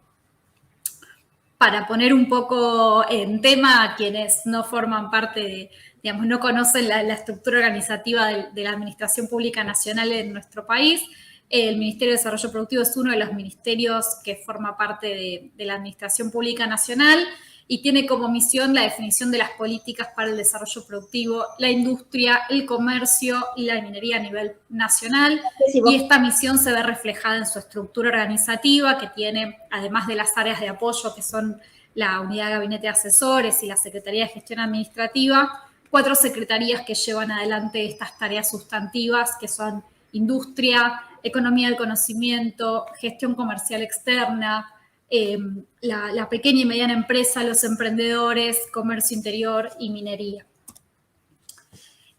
Para poner un poco en tema a quienes no forman parte digamos, no conocen la estructura organizativa de la Administración Pública Nacional en nuestro país, el Ministerio de Desarrollo Productivo es uno de los ministerios que forma parte de la Administración Pública Nacional y tiene como misión la definición de las políticas para el desarrollo productivo, la industria, el comercio y la minería a nivel nacional. Y esta misión se ve reflejada en su estructura organizativa, que tiene, además de las áreas de apoyo, que son la Unidad de Gabinete de Asesores y la Secretaría de Gestión Administrativa, 4 secretarías que llevan adelante estas tareas sustantivas, que son industria, economía del conocimiento, gestión comercial externa, la pequeña y mediana empresa, los emprendedores, comercio interior y minería.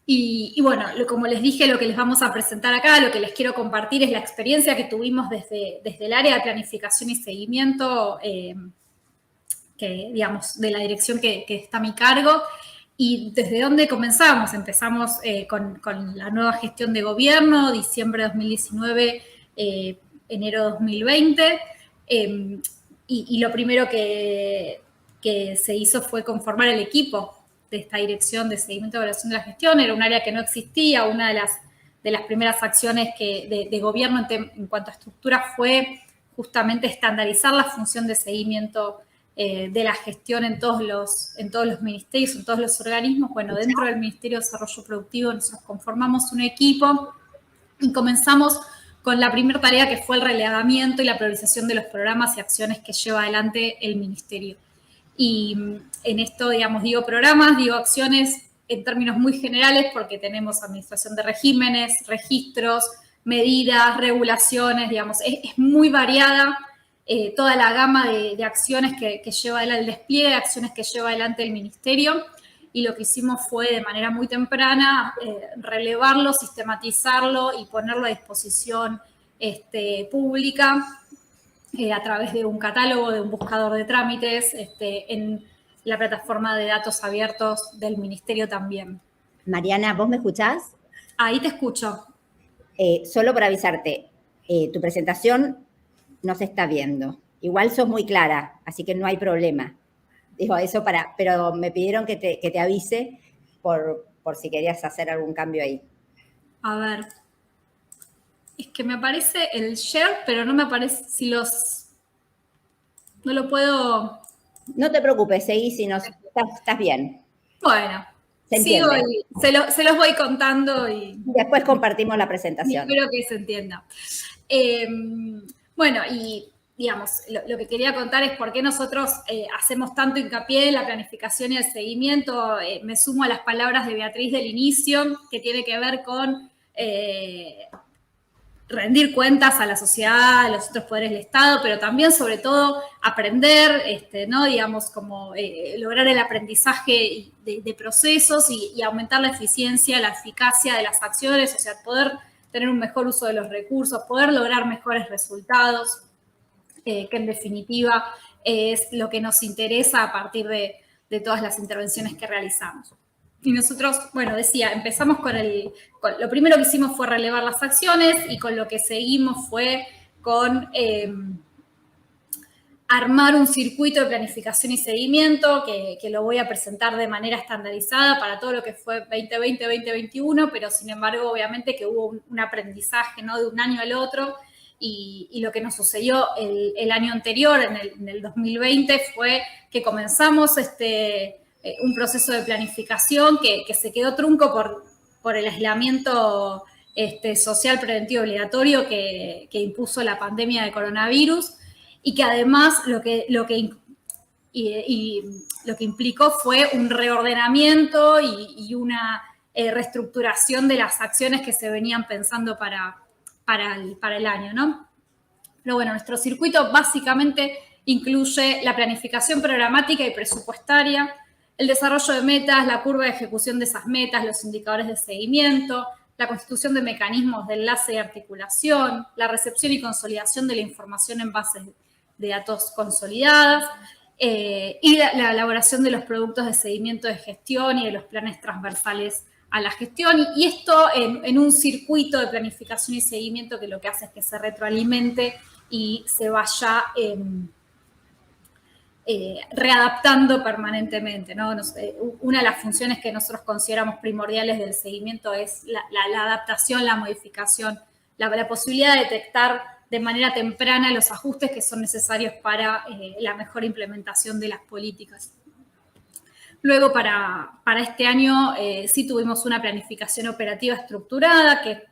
Y bueno, como les dije, lo que les vamos a presentar acá, lo que les quiero compartir es la experiencia que tuvimos desde el área de planificación y seguimiento, digamos, de la dirección que está a mi cargo. ¿Y desde dónde comenzamos? Empezamos con la nueva gestión de gobierno, diciembre de 2019, enero de 2020. Y lo primero que se hizo fue conformar el equipo de esta dirección de seguimiento y evaluación de la gestión. Era un área que no existía. Una de las primeras acciones de gobierno en cuanto a estructura fue justamente estandarizar la función de seguimiento de la gestión en todos los ministerios, en todos los organismos. Bueno, dentro del Ministerio de Desarrollo Productivo nosotros conformamos un equipo y comenzamos con la primera tarea, que fue el relevamiento y la priorización de los programas y acciones que lleva adelante el Ministerio. Y en esto, digamos, digo programas, digo acciones en términos muy generales, porque tenemos administración de regímenes, registros, medidas, regulaciones, digamos, es muy variada toda la gama de acciones que lleva adelante, el despliegue de acciones que lleva adelante el Ministerio. Y lo que hicimos fue, de manera muy temprana, relevarlo, sistematizarlo y ponerlo a disposición pública a través de un catálogo, de un buscador de trámites, en la plataforma de datos abiertos del Ministerio también. Mariana, ¿vos me escuchás? Ahí te escucho. Solo para avisarte, tu presentación no se está viendo. Igual sos muy clara, así que no hay problema. Digo, eso pero me pidieron que te avise por si querías hacer algún cambio ahí. A ver. Es que me aparece el share, pero no me aparece no lo puedo... No te preocupes, seguí si no estás bien. Bueno, sigo y se los voy contando y... Después compartimos la presentación. Espero que se entienda. Bueno, y digamos, lo que quería contar es por qué nosotros hacemos tanto hincapié en la planificación y el seguimiento. Me sumo a las palabras de Beatriz del inicio, que tiene que ver con rendir cuentas a la sociedad, a los otros poderes del Estado, pero también, sobre todo, aprender, ¿no? Digamos, como lograr el aprendizaje de procesos y aumentar la eficiencia, la eficacia de las acciones, o sea, poder tener un mejor uso de los recursos, poder lograr mejores resultados, que en definitiva es lo que nos interesa a partir de todas las intervenciones que realizamos. Y nosotros, bueno, decía, empezamos lo primero que hicimos fue relevar las acciones y con lo que seguimos fue con armar un circuito de planificación y seguimiento que lo voy a presentar de manera estandarizada para todo lo que fue 2020-2021, pero sin embargo, obviamente que hubo un aprendizaje, ¿no? De un año al otro y lo que nos sucedió el año anterior, en el 2020, fue que comenzamos un proceso de planificación que se quedó trunco por el aislamiento social preventivo obligatorio que impuso la pandemia de coronavirus y que además lo que y lo que implicó fue un reordenamiento y una reestructuración de las acciones que se venían pensando para el año, ¿no? Pero bueno, nuestro circuito básicamente incluye la planificación programática y presupuestaria, el desarrollo de metas, la curva de ejecución de esas metas, los indicadores de seguimiento, la constitución de mecanismos de enlace y articulación, la recepción y consolidación de la información en bases de datos consolidadas, y la elaboración de los productos de seguimiento de gestión y de los planes transversales a la gestión. Y esto en un circuito de planificación y seguimiento que lo que hace es que se retroalimente y se vaya readaptando permanentemente, ¿no? Una de las funciones que nosotros consideramos primordiales del seguimiento es la adaptación, la modificación, la posibilidad de detectar de manera temprana los ajustes que son necesarios para la mejor implementación de las políticas. Luego, para este año, sí tuvimos una planificación operativa estructurada, que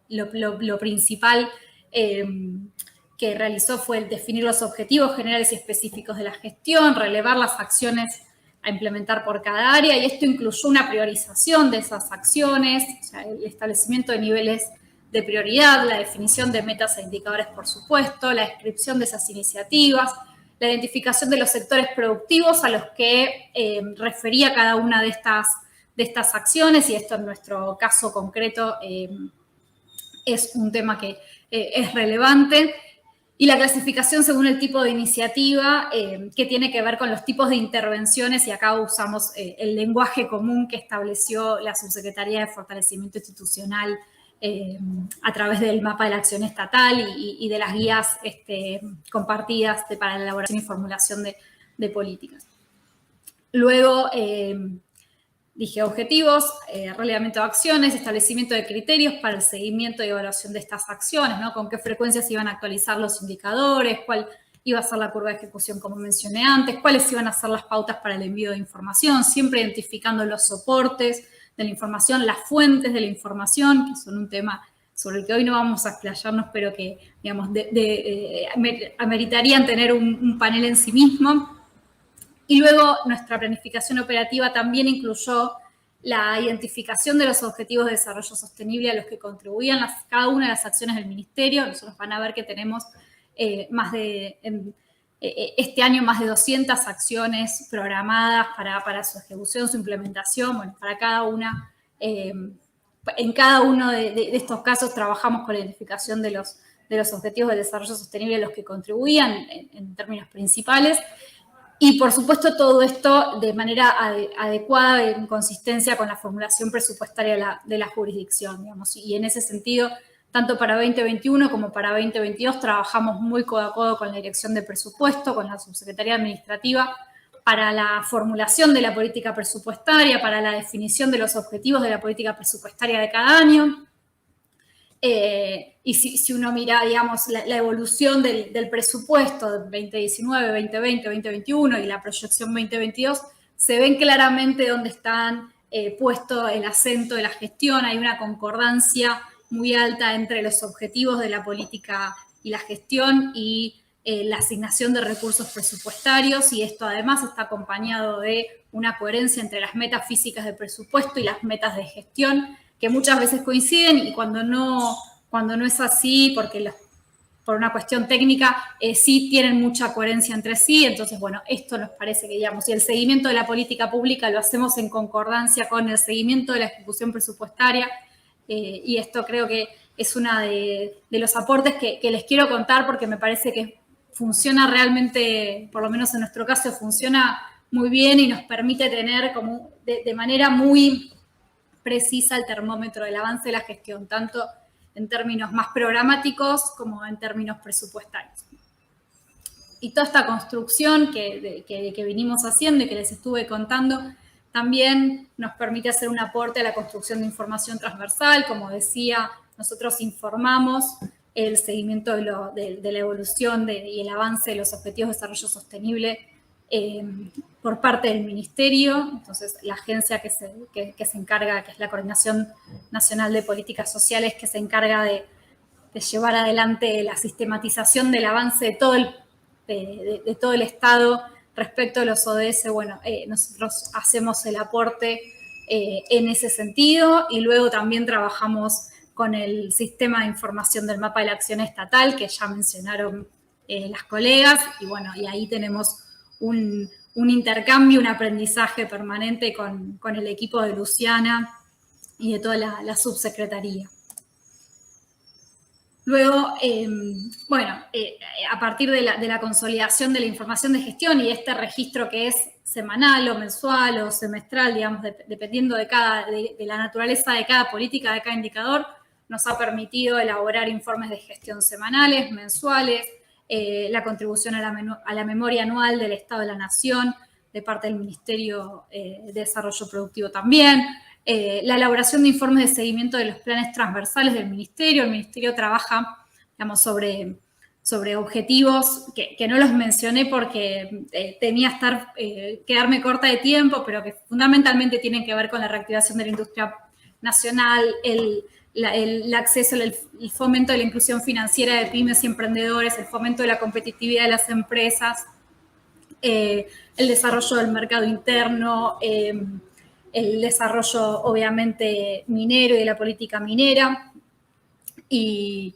lo principal que realizó fue el definir los objetivos generales y específicos de la gestión, relevar las acciones a implementar por cada área, y esto incluyó una priorización de esas acciones, o sea, el establecimiento de niveles de prioridad, la definición de metas e indicadores, por supuesto, la descripción de esas iniciativas, la identificación de los sectores productivos a los que refería cada una de estas acciones, y esto en nuestro caso concreto es un tema que es relevante, y la clasificación según el tipo de iniciativa, que tiene que ver con los tipos de intervenciones, y acá usamos el lenguaje común que estableció la Subsecretaría de Fortalecimiento Institucional a través del mapa de la acción estatal y de las guías compartidas para la elaboración y formulación de políticas. Luego, dije objetivos, relevamiento de acciones, establecimiento de criterios para el seguimiento y evaluación de estas acciones, ¿no? Con qué frecuencia se iban a actualizar los indicadores, cuál iba a ser la curva de ejecución, como mencioné antes, cuáles iban a ser las pautas para el envío de información, siempre identificando los soportes de la información, las fuentes de la información, que son un tema sobre el que hoy no vamos a explayarnos, pero que, digamos, ameritarían tener un panel en sí mismo. Y luego nuestra planificación operativa también incluyó la identificación de los objetivos de desarrollo sostenible a los que contribuían cada una de las acciones del Ministerio. Nosotros van a ver que tenemos este año más de 200 acciones programadas para su ejecución, su implementación. Bueno, para cada una, en cada uno de estos casos trabajamos con la identificación de los objetivos de desarrollo sostenible a los que contribuían en términos principales. Y, por supuesto, todo esto de manera adecuada, en consistencia con la formulación presupuestaria de la jurisdicción, digamos. Y en ese sentido, tanto para 2021 como para 2022, trabajamos muy codo a codo con la Dirección de Presupuesto, con la Subsecretaría Administrativa, para la formulación de la política presupuestaria, para la definición de los objetivos de la política presupuestaria de cada año. Y si uno mira, digamos, la evolución del presupuesto de 2019, 2020, 2021 y la proyección 2022, se ven claramente dónde están puesto el acento de la gestión. Hay una concordancia muy alta entre los objetivos de la política y la gestión y la asignación de recursos presupuestarios, y esto además está acompañado de una coherencia entre las metas físicas de presupuesto y las metas de gestión, que muchas veces coinciden, y cuando no es así, porque por una cuestión técnica, sí tienen mucha coherencia entre sí. Entonces, bueno, esto nos parece que, digamos, y el seguimiento de la política pública lo hacemos en concordancia con el seguimiento de la ejecución presupuestaria, y esto creo que es uno de los aportes que les quiero contar, porque me parece que funciona realmente, por lo menos en nuestro caso, funciona muy bien y nos permite tener como de manera muy precisa el termómetro del avance de la gestión, tanto en términos más programáticos como en términos presupuestarios. Y toda esta construcción que vinimos haciendo y que les estuve contando también nos permite hacer un aporte a la construcción de información transversal. Como decía, nosotros informamos el seguimiento de la evolución y el avance de los objetivos de desarrollo sostenible por parte del Ministerio. Entonces, la agencia que se encarga, que es la Coordinación Nacional de Políticas Sociales, que se encarga de llevar adelante la sistematización del avance de todo el Estado respecto a los ODS, bueno, nosotros hacemos el aporte en ese sentido y luego también trabajamos con el sistema de información del mapa de la acción estatal, que ya mencionaron las colegas, y bueno, y ahí tenemos un intercambio, un aprendizaje permanente con el equipo de Luciana y de toda la subsecretaría. Luego, a partir de la consolidación de la información de gestión y este registro que es semanal o mensual o semestral, digamos, dependiendo de la naturaleza de cada política, de cada indicador, nos ha permitido elaborar informes de gestión semanales, mensuales, la contribución a la memoria anual del Estado de la Nación, de parte del Ministerio de Desarrollo Productivo también, la elaboración de informes de seguimiento de los planes transversales del Ministerio. El Ministerio trabaja, digamos, sobre objetivos que no los mencioné porque temía quedarme corta de tiempo, pero que fundamentalmente tienen que ver con la reactivación de la industria nacional, el acceso, el fomento de la inclusión financiera de pymes y emprendedores, el fomento de la competitividad de las empresas, el desarrollo del mercado interno, el desarrollo, obviamente, minero y de la política minera, y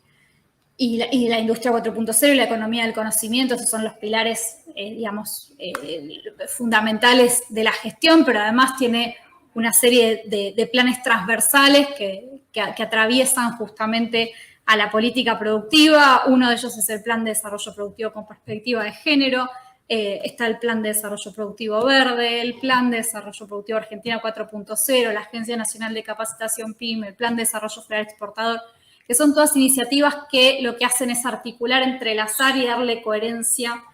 la industria 4.0 y la economía del conocimiento. Esos son los pilares, fundamentales de la gestión, pero además tiene una serie de planes transversales que atraviesan justamente a la política productiva. Uno de ellos es el Plan de Desarrollo Productivo con Perspectiva de Género. Está el Plan de Desarrollo Productivo Verde, el Plan de Desarrollo Productivo Argentina 4.0, la Agencia Nacional de Capacitación PYME, el Plan de Desarrollo Federal Exportador, que son todas iniciativas que lo que hacen es articular, entrelazar y darle coherencia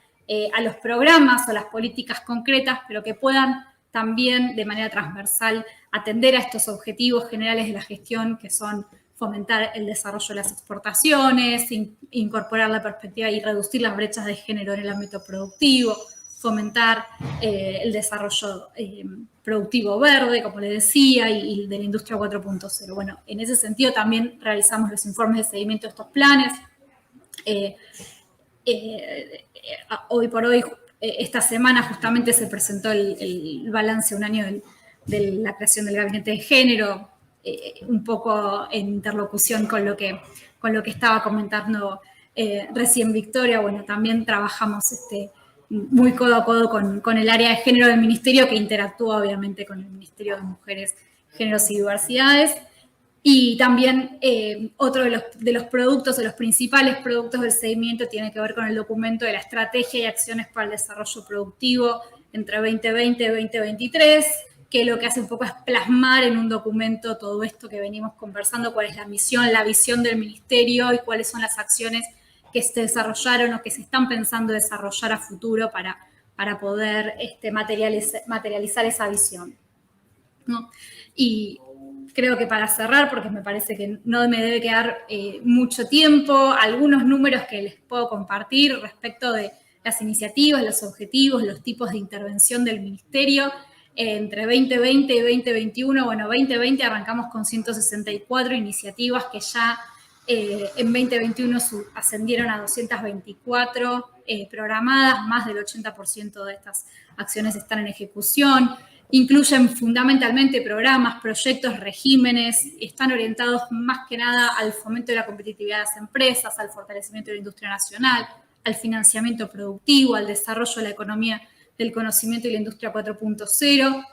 a los programas o las políticas concretas, pero que puedan también de manera transversal atender a estos objetivos generales de la gestión, que son fomentar el desarrollo de las exportaciones, incorporar la perspectiva y reducir las brechas de género en el ámbito productivo, fomentar el desarrollo productivo verde, como les decía, y de la industria 4.0. Bueno, en ese sentido también realizamos los informes de seguimiento de estos planes. Hoy por hoy, esta semana justamente se presentó el balance un año de la creación del Gabinete de Género, un poco en interlocución con lo que estaba comentando recién Victoria. Bueno, también trabajamos muy codo a codo con el área de género del Ministerio, que interactúa obviamente con el Ministerio de Mujeres, Géneros y Diversidades. Y también otro de los productos, de los principales productos del seguimiento, tiene que ver con el documento de la Estrategia y Acciones para el Desarrollo Productivo entre 2020 y 2023, que lo que hace un poco es plasmar en un documento todo esto que venimos conversando, cuál es la misión, la visión del Ministerio y cuáles son las acciones que se desarrollaron o que se están pensando desarrollar a futuro para poder materializar esa visión, ¿no? Y creo que para cerrar, porque me parece que no me debe quedar mucho tiempo, algunos números que les puedo compartir respecto de las iniciativas, los objetivos, los tipos de intervención del Ministerio. Entre 2020 y 2021, bueno, 2020 arrancamos con 164 iniciativas que ya en 2021 ascendieron a 224 programadas, más del 80% de estas acciones están en ejecución. Incluyen fundamentalmente programas, proyectos, regímenes, están orientados más que nada al fomento de la competitividad de las empresas, al fortalecimiento de la industria nacional, al financiamiento productivo, al desarrollo de la economía del conocimiento y la industria 4.0,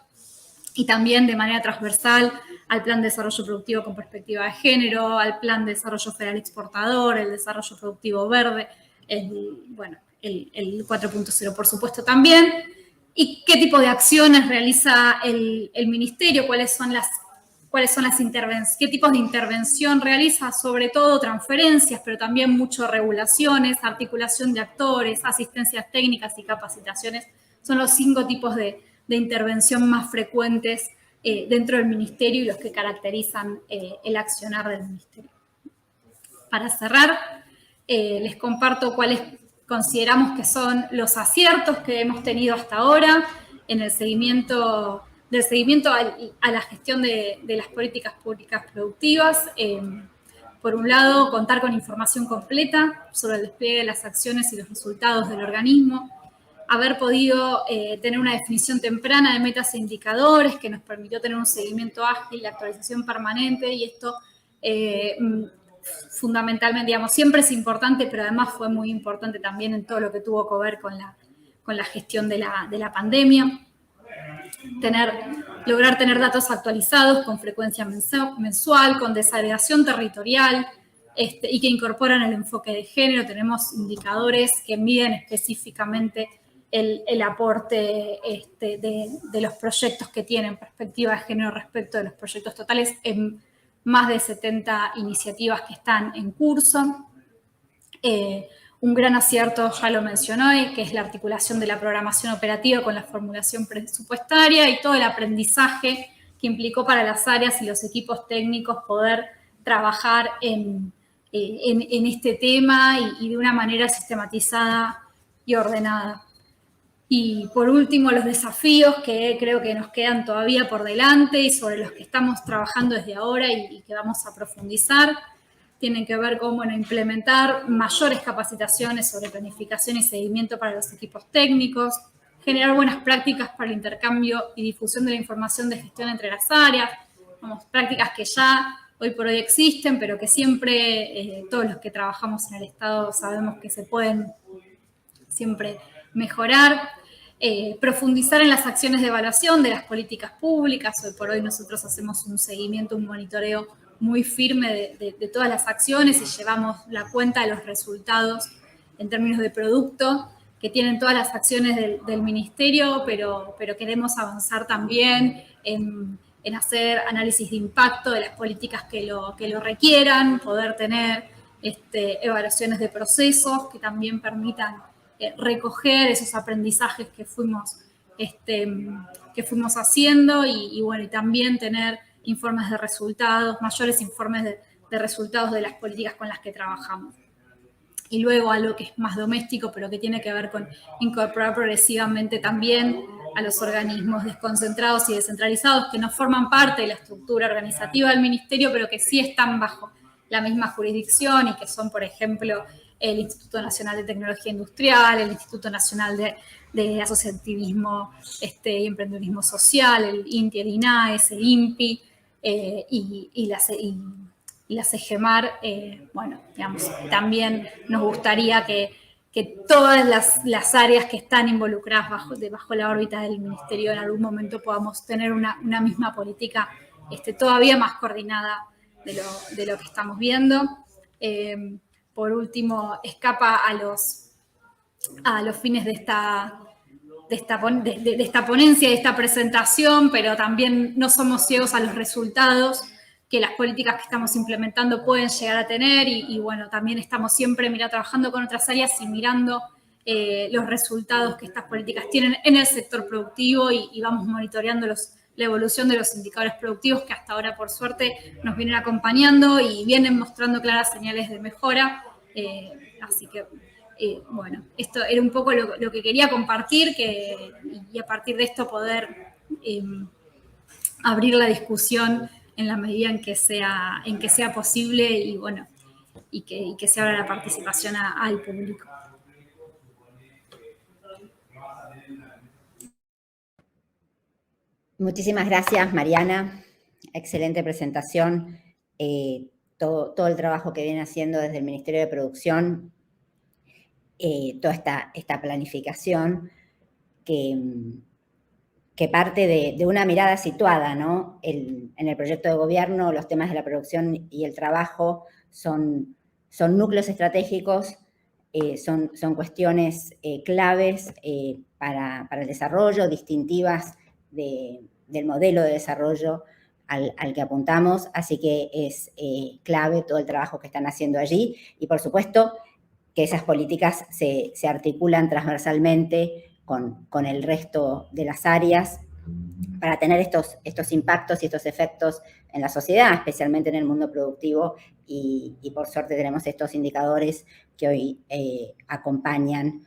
y también de manera transversal al Plan de Desarrollo Productivo con Perspectiva de Género, al Plan de Desarrollo Federal Exportador, el Desarrollo Productivo Verde, el 4.0 por supuesto también. ¿Y qué tipo de acciones realiza el Ministerio? ¿Cuáles son las intervenciones? ¿Qué tipos de intervención realiza? Sobre todo transferencias, pero también mucho regulaciones, articulación de actores, asistencias técnicas y capacitaciones. Son los 5 tipos de intervención más frecuentes dentro del Ministerio y los que caracterizan el accionar del Ministerio. Para cerrar, les comparto cuáles consideramos que son los aciertos que hemos tenido hasta ahora en el seguimiento a la gestión de las políticas públicas productivas. Por un lado, contar con información completa sobre el despliegue de las acciones y los resultados del organismo. haber podido tener una definición temprana de metas e indicadores que nos permitió tener un seguimiento ágil, la actualización permanente, y esto fundamentalmente, digamos, siempre es importante, pero además fue muy importante también en todo lo que tuvo que ver con la gestión de la pandemia. Lograr tener datos actualizados con frecuencia mensual, con desagregación territorial, y que incorporan el enfoque de género. Tenemos indicadores que miden específicamente el aporte de los proyectos que tienen perspectiva de género respecto de los proyectos totales en más de 70 iniciativas que están en curso. Un gran acierto, ya lo mencionó, que es la articulación de la programación operativa con la formulación presupuestaria y todo el aprendizaje que implicó para las áreas y los equipos técnicos poder trabajar en este tema y de una manera sistematizada y ordenada. Y por último, los desafíos que creo que nos quedan todavía por delante y sobre los que estamos trabajando desde ahora y que vamos a profundizar, tienen que ver con, bueno, implementar mayores capacitaciones sobre planificación y seguimiento para los equipos técnicos, generar buenas prácticas para el intercambio y difusión de la información de gestión entre las áreas, prácticas que ya hoy por hoy existen, pero que siempre todos los que trabajamos en el Estado sabemos que se pueden siempre mejorar. Profundizar en las acciones de evaluación de las políticas públicas. Hoy por hoy nosotros hacemos un seguimiento, un monitoreo muy firme de todas las acciones y llevamos la cuenta de los resultados en términos de producto que tienen todas las acciones del ministerio, pero queremos avanzar también en hacer análisis de impacto de las políticas que lo requieran, poder tener evaluaciones de procesos que también permitan recoger esos aprendizajes que fuimos haciendo y bueno, y también tener informes de resultados, mayores informes de resultados de las políticas con las que trabajamos. Y luego algo que es más doméstico, pero que tiene que ver con incorporar progresivamente también a los organismos desconcentrados y descentralizados que no forman parte de la estructura organizativa del ministerio, pero que sí están bajo la misma jurisdicción y que son, por ejemplo, el Instituto Nacional de Tecnología Industrial, el Instituto Nacional de Asociativismo y Emprendedurismo Social, el INTI, el INAES, el INPI y la CEGEMAR. Bueno, digamos, también nos gustaría que todas las áreas que están involucradas bajo la órbita del ministerio en algún momento podamos tener una misma política todavía más coordinada de lo que estamos viendo. Por último, escapa a los fines de esta ponencia, de esta presentación, pero también no somos ciegos a los resultados que las políticas que estamos implementando pueden llegar a tener y bueno, también estamos siempre trabajando con otras áreas y mirando los resultados que estas políticas tienen en el sector productivo y vamos monitoreando la evolución de los indicadores productivos que hasta ahora, por suerte, nos vienen acompañando y vienen mostrando claras señales de mejora. Así que, bueno, esto era un poco lo que quería compartir y a partir de esto poder abrir la discusión en la medida en que sea posible y, bueno, y que se abra la participación al público. Muchísimas gracias, Mariana. Excelente presentación. Todo el trabajo que viene haciendo desde el Ministerio de Producción, toda esta planificación que parte de una mirada situada, ¿no? En el proyecto de gobierno, los temas de la producción y el trabajo son núcleos estratégicos, son cuestiones claves para el desarrollo, distintivas del modelo de desarrollo al que apuntamos, así que es clave todo el trabajo que están haciendo allí y, por supuesto, que esas políticas se articulan transversalmente con el resto de las áreas para tener estos impactos y estos efectos en la sociedad, especialmente en el mundo productivo, y por suerte tenemos estos indicadores que hoy acompañan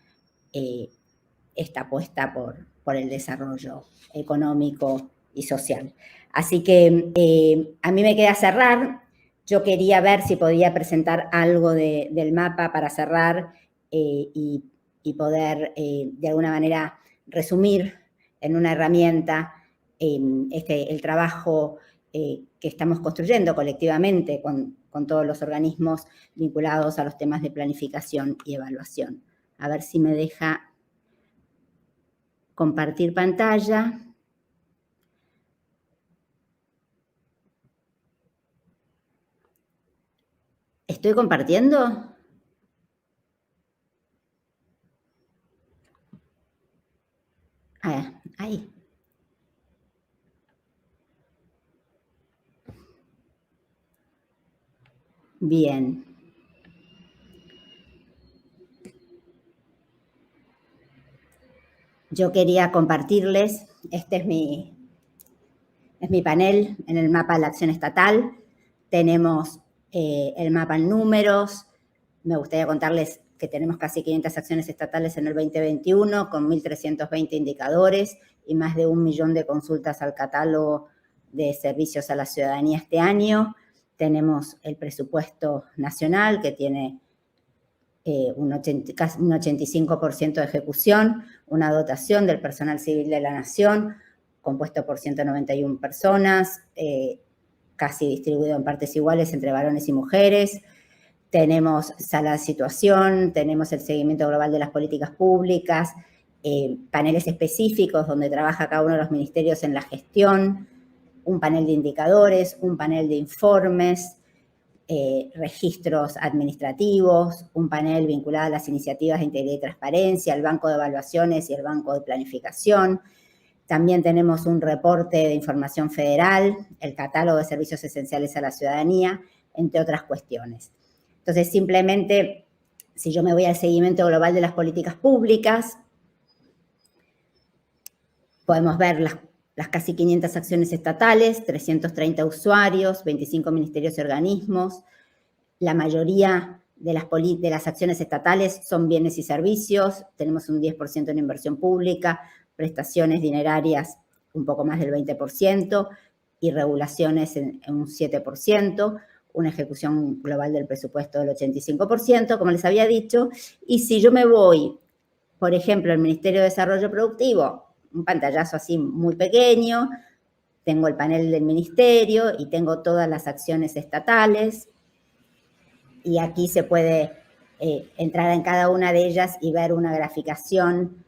esta apuesta por el desarrollo económico y social. Así que a mí me queda cerrar. Yo quería ver si podía presentar algo del mapa para cerrar y y poder de alguna manera resumir en una herramienta el trabajo que estamos construyendo colectivamente con todos los organismos vinculados a los temas de planificación y evaluación. A ver si me deja compartir pantalla. ¿Estoy compartiendo? Ahí. Bien. Yo quería compartirles, este es mi panel en el mapa de la acción estatal. Tenemos el mapa en números. Me gustaría contarles que tenemos casi 500 acciones estatales en el 2021, con 1.320 indicadores y más de 1 millón de consultas al catálogo de servicios a la ciudadanía este año. Tenemos el presupuesto nacional, que tiene casi un 85% de ejecución, una dotación del personal civil de la Nación, compuesto por 191 personas, casi distribuido en partes iguales entre varones y mujeres. Tenemos sala de situación, tenemos el seguimiento global de las políticas públicas, paneles específicos donde trabaja cada uno de los ministerios en la gestión, un panel de indicadores, un panel de informes, registros administrativos, un panel vinculado a las iniciativas de integridad y transparencia, el banco de evaluaciones y el banco de planificación. También tenemos un reporte de información federal, el catálogo de servicios esenciales a la ciudadanía, entre otras cuestiones. Entonces, simplemente, si yo me voy al seguimiento global de las políticas públicas, podemos ver las casi 500 acciones estatales, 330 usuarios, 25 ministerios y organismos. La mayoría de las acciones estatales son bienes y servicios. Tenemos un 10% en inversión pública, prestaciones dinerarias un poco más del 20% y regulaciones en un 7%. Una ejecución global del presupuesto del 85%, como les había dicho. Y si yo me voy, por ejemplo, al Ministerio de Desarrollo Productivo, un pantallazo así muy pequeño, tengo el panel del ministerio y tengo todas las acciones estatales. Y aquí se puede entrar en cada una de ellas y ver una graficación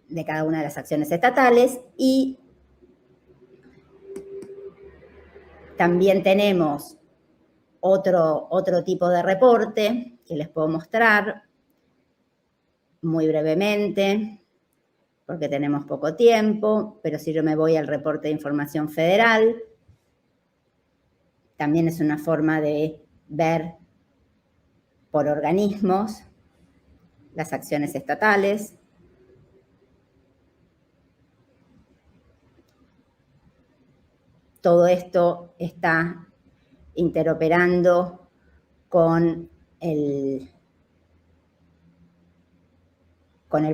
de cada una de las acciones estatales. Y también tenemos otro tipo de reporte que les puedo mostrar muy brevemente, porque tenemos poco tiempo, pero si yo me voy al reporte de información federal, también es una forma de ver por organismos las acciones estatales. Todo esto está interoperando con el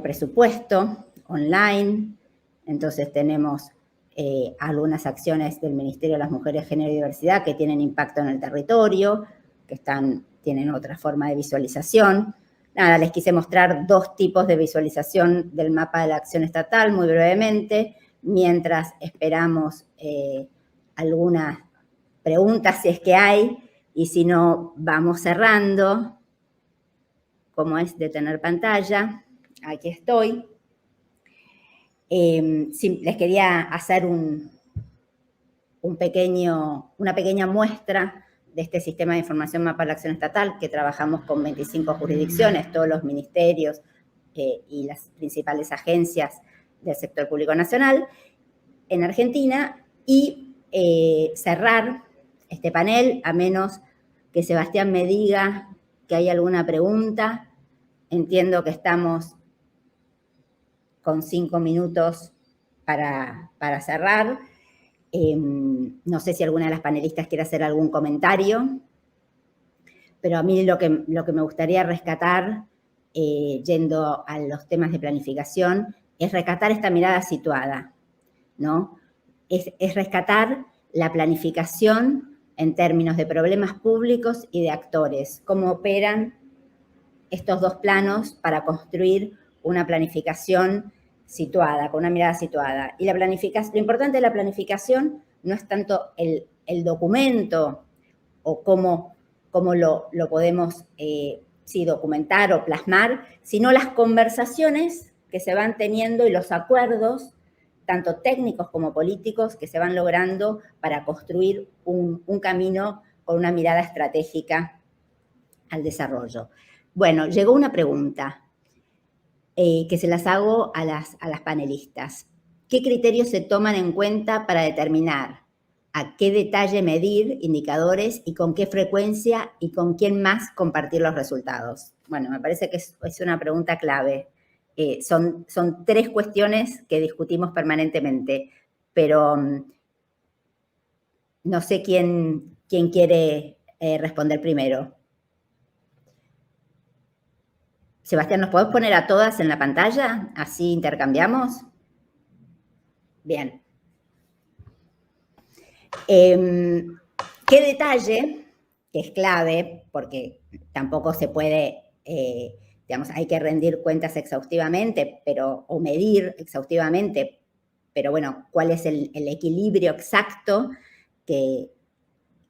presupuesto online. Entonces tenemos algunas acciones del Ministerio de las Mujeres, Género y Diversidad que tienen impacto en el territorio, que tienen otra forma de visualización. Nada, les quise mostrar dos tipos de visualización del mapa de la acción estatal muy brevemente, mientras esperamos algunas preguntas si es que hay, y si no, vamos cerrando. Como es de tener pantalla, aquí estoy. Les quería hacer una pequeña muestra de este sistema de información mapa de la acción estatal, que trabajamos con 25 jurisdicciones, todos los ministerios y las principales agencias del sector público nacional en Argentina, y cerrar este panel, a menos que Sebastián me diga que hay alguna pregunta. Entiendo que estamos con 5 minutos para cerrar. No sé si alguna de las panelistas quiere hacer algún comentario, pero a mí lo que me gustaría rescatar, yendo a los temas de planificación, es rescatar esta mirada situada, ¿no? Es rescatar la planificación en términos de problemas públicos y de actores, cómo operan estos dos planos para construir una planificación situada, con una mirada situada. Y lo importante de la planificación no es tanto el documento o cómo lo podemos documentar o plasmar, sino las conversaciones que se van teniendo y los acuerdos, tanto técnicos como políticos, que se van logrando para construir un camino con una mirada estratégica al desarrollo. Bueno, llegó una pregunta que se las hago a las panelistas. ¿Qué criterios se toman en cuenta para determinar a qué detalle medir indicadores y con qué frecuencia y con quién más compartir los resultados? Bueno, me parece que es una pregunta clave. Son 3 cuestiones que discutimos permanentemente, pero no sé quién quiere responder primero. Sebastián, ¿nos podemos poner a todas en la pantalla? Así intercambiamos. Bien. ¿Qué detalle, que es clave, porque tampoco se puede, hay que rendir cuentas exhaustivamente, o medir exhaustivamente, pero bueno, ¿cuál es el equilibrio exacto que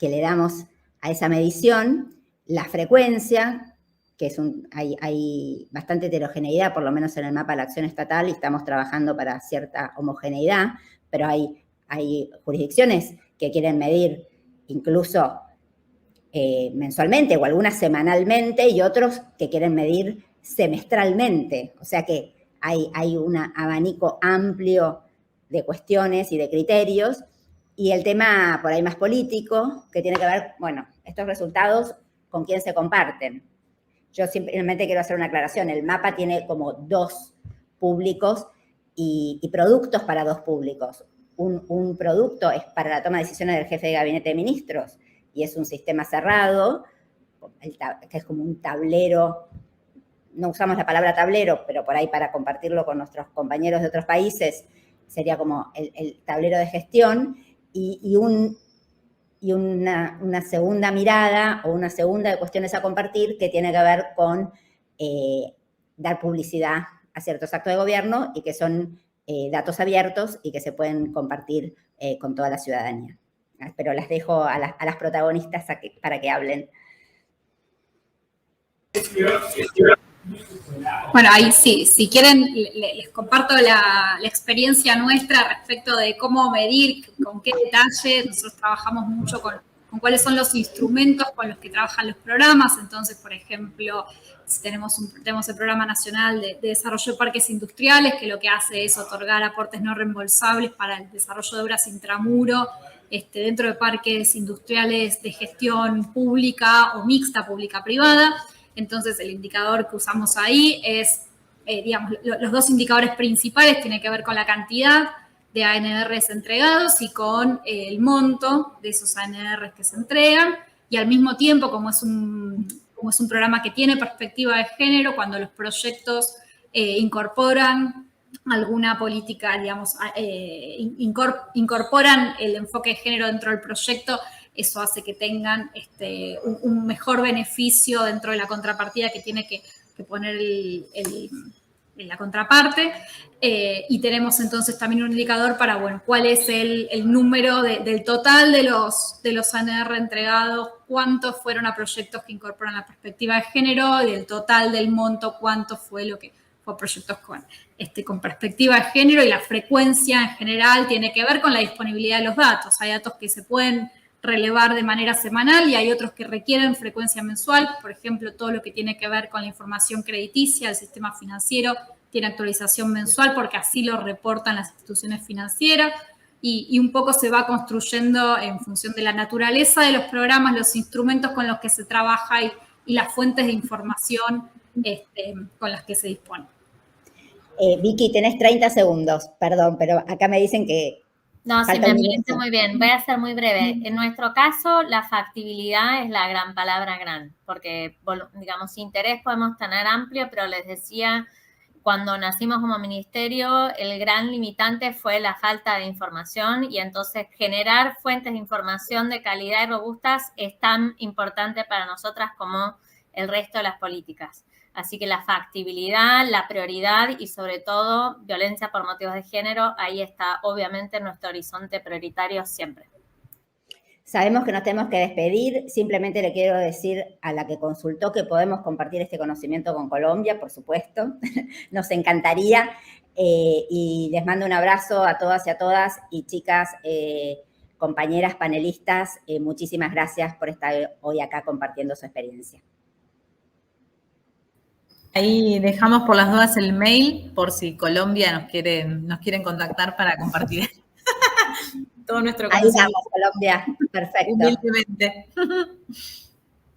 le damos a esa medición? La frecuencia, que hay bastante heterogeneidad, por lo menos en el mapa de la acción estatal, y estamos trabajando para cierta homogeneidad, pero hay jurisdicciones que quieren medir incluso mensualmente o algunas semanalmente y otros que quieren medir semestralmente. O sea que hay un abanico amplio de cuestiones y de criterios. Y el tema por ahí más político, que tiene que ver, bueno, estos resultados, ¿con quién se comparten? Yo simplemente quiero hacer una aclaración. El mapa tiene como 2 públicos y productos para 2 públicos. Un producto es para la toma de decisiones del jefe de gabinete de ministros y es un sistema cerrado, que es como un tablero. No usamos la palabra tablero, pero por ahí para compartirlo con nuestros compañeros de otros países sería como el tablero de gestión y una segunda mirada o una segunda de cuestiones a compartir que tiene que ver con dar publicidad a ciertos actos de gobierno y que son datos abiertos y que se pueden compartir con toda la ciudadanía. Pero las dejo a las protagonistas para que hablen. Bueno, ahí sí, si quieren, les comparto la experiencia nuestra respecto de cómo medir, con qué detalle. Nosotros trabajamos mucho con cuáles son los instrumentos con los que trabajan los programas. Entonces, por ejemplo, si tenemos el Programa Nacional de Desarrollo de Parques Industriales, que lo que hace es otorgar aportes no reembolsables para el desarrollo de obras intramuro dentro de parques industriales de gestión pública o mixta, pública-privada. Entonces, el indicador que usamos ahí es, los 2 indicadores principales tienen que ver con la cantidad de ANRs entregados y con el monto de esos ANRs que se entregan. Y al mismo tiempo, como es un programa que tiene perspectiva de género, cuando los proyectos incorporan alguna política, incorporan el enfoque de género dentro del proyecto, eso hace que tengan un mejor beneficio dentro de la contrapartida que tiene que poner la contraparte. Y tenemos entonces también un indicador para, bueno, cuál es el número del total de los ANR entregados, cuántos fueron a proyectos que incorporan la perspectiva de género, y del total del monto, cuánto fue lo que fue a proyectos con perspectiva de género, y la frecuencia en general tiene que ver con la disponibilidad de los datos. Hay datos que se pueden relevar de manera semanal y hay otros que requieren frecuencia mensual. Por ejemplo, todo lo que tiene que ver con la información crediticia del sistema financiero tiene actualización mensual porque así lo reportan las instituciones financieras y un poco se va construyendo en función de la naturaleza de los programas, los instrumentos con los que se trabaja y las fuentes de información con las que se dispone. Vicky, tenés 30 segundos, perdón, pero acá me dicen que... No, sí, me parece muy bien. Voy a ser muy breve. En nuestro caso, la factibilidad es la gran palabra porque, digamos, interés podemos tener amplio, pero les decía, cuando nacimos como ministerio, el gran limitante fue la falta de información y entonces generar fuentes de información de calidad y robustas es tan importante para nosotras como el resto de las políticas. Así que la factibilidad, la prioridad y sobre todo violencia por motivos de género, ahí está obviamente nuestro horizonte prioritario siempre. Sabemos que nos tenemos que despedir, simplemente le quiero decir a la que consultó que podemos compartir este conocimiento con Colombia, por supuesto, nos encantaría, y les mando un abrazo a todas y a todas, y chicas, compañeras panelistas, muchísimas gracias por estar hoy acá compartiendo su experiencia. Ahí dejamos por las dudas el mail, por si Colombia nos quieren contactar para compartir todo nuestro conocimiento. Ahí vamos, Colombia. Perfecto. Humildemente.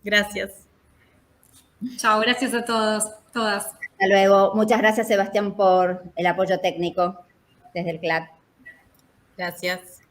Gracias. Chao, gracias a todos, todas. Hasta luego. Muchas gracias, Sebastián, por el apoyo técnico desde el CLAC. Gracias.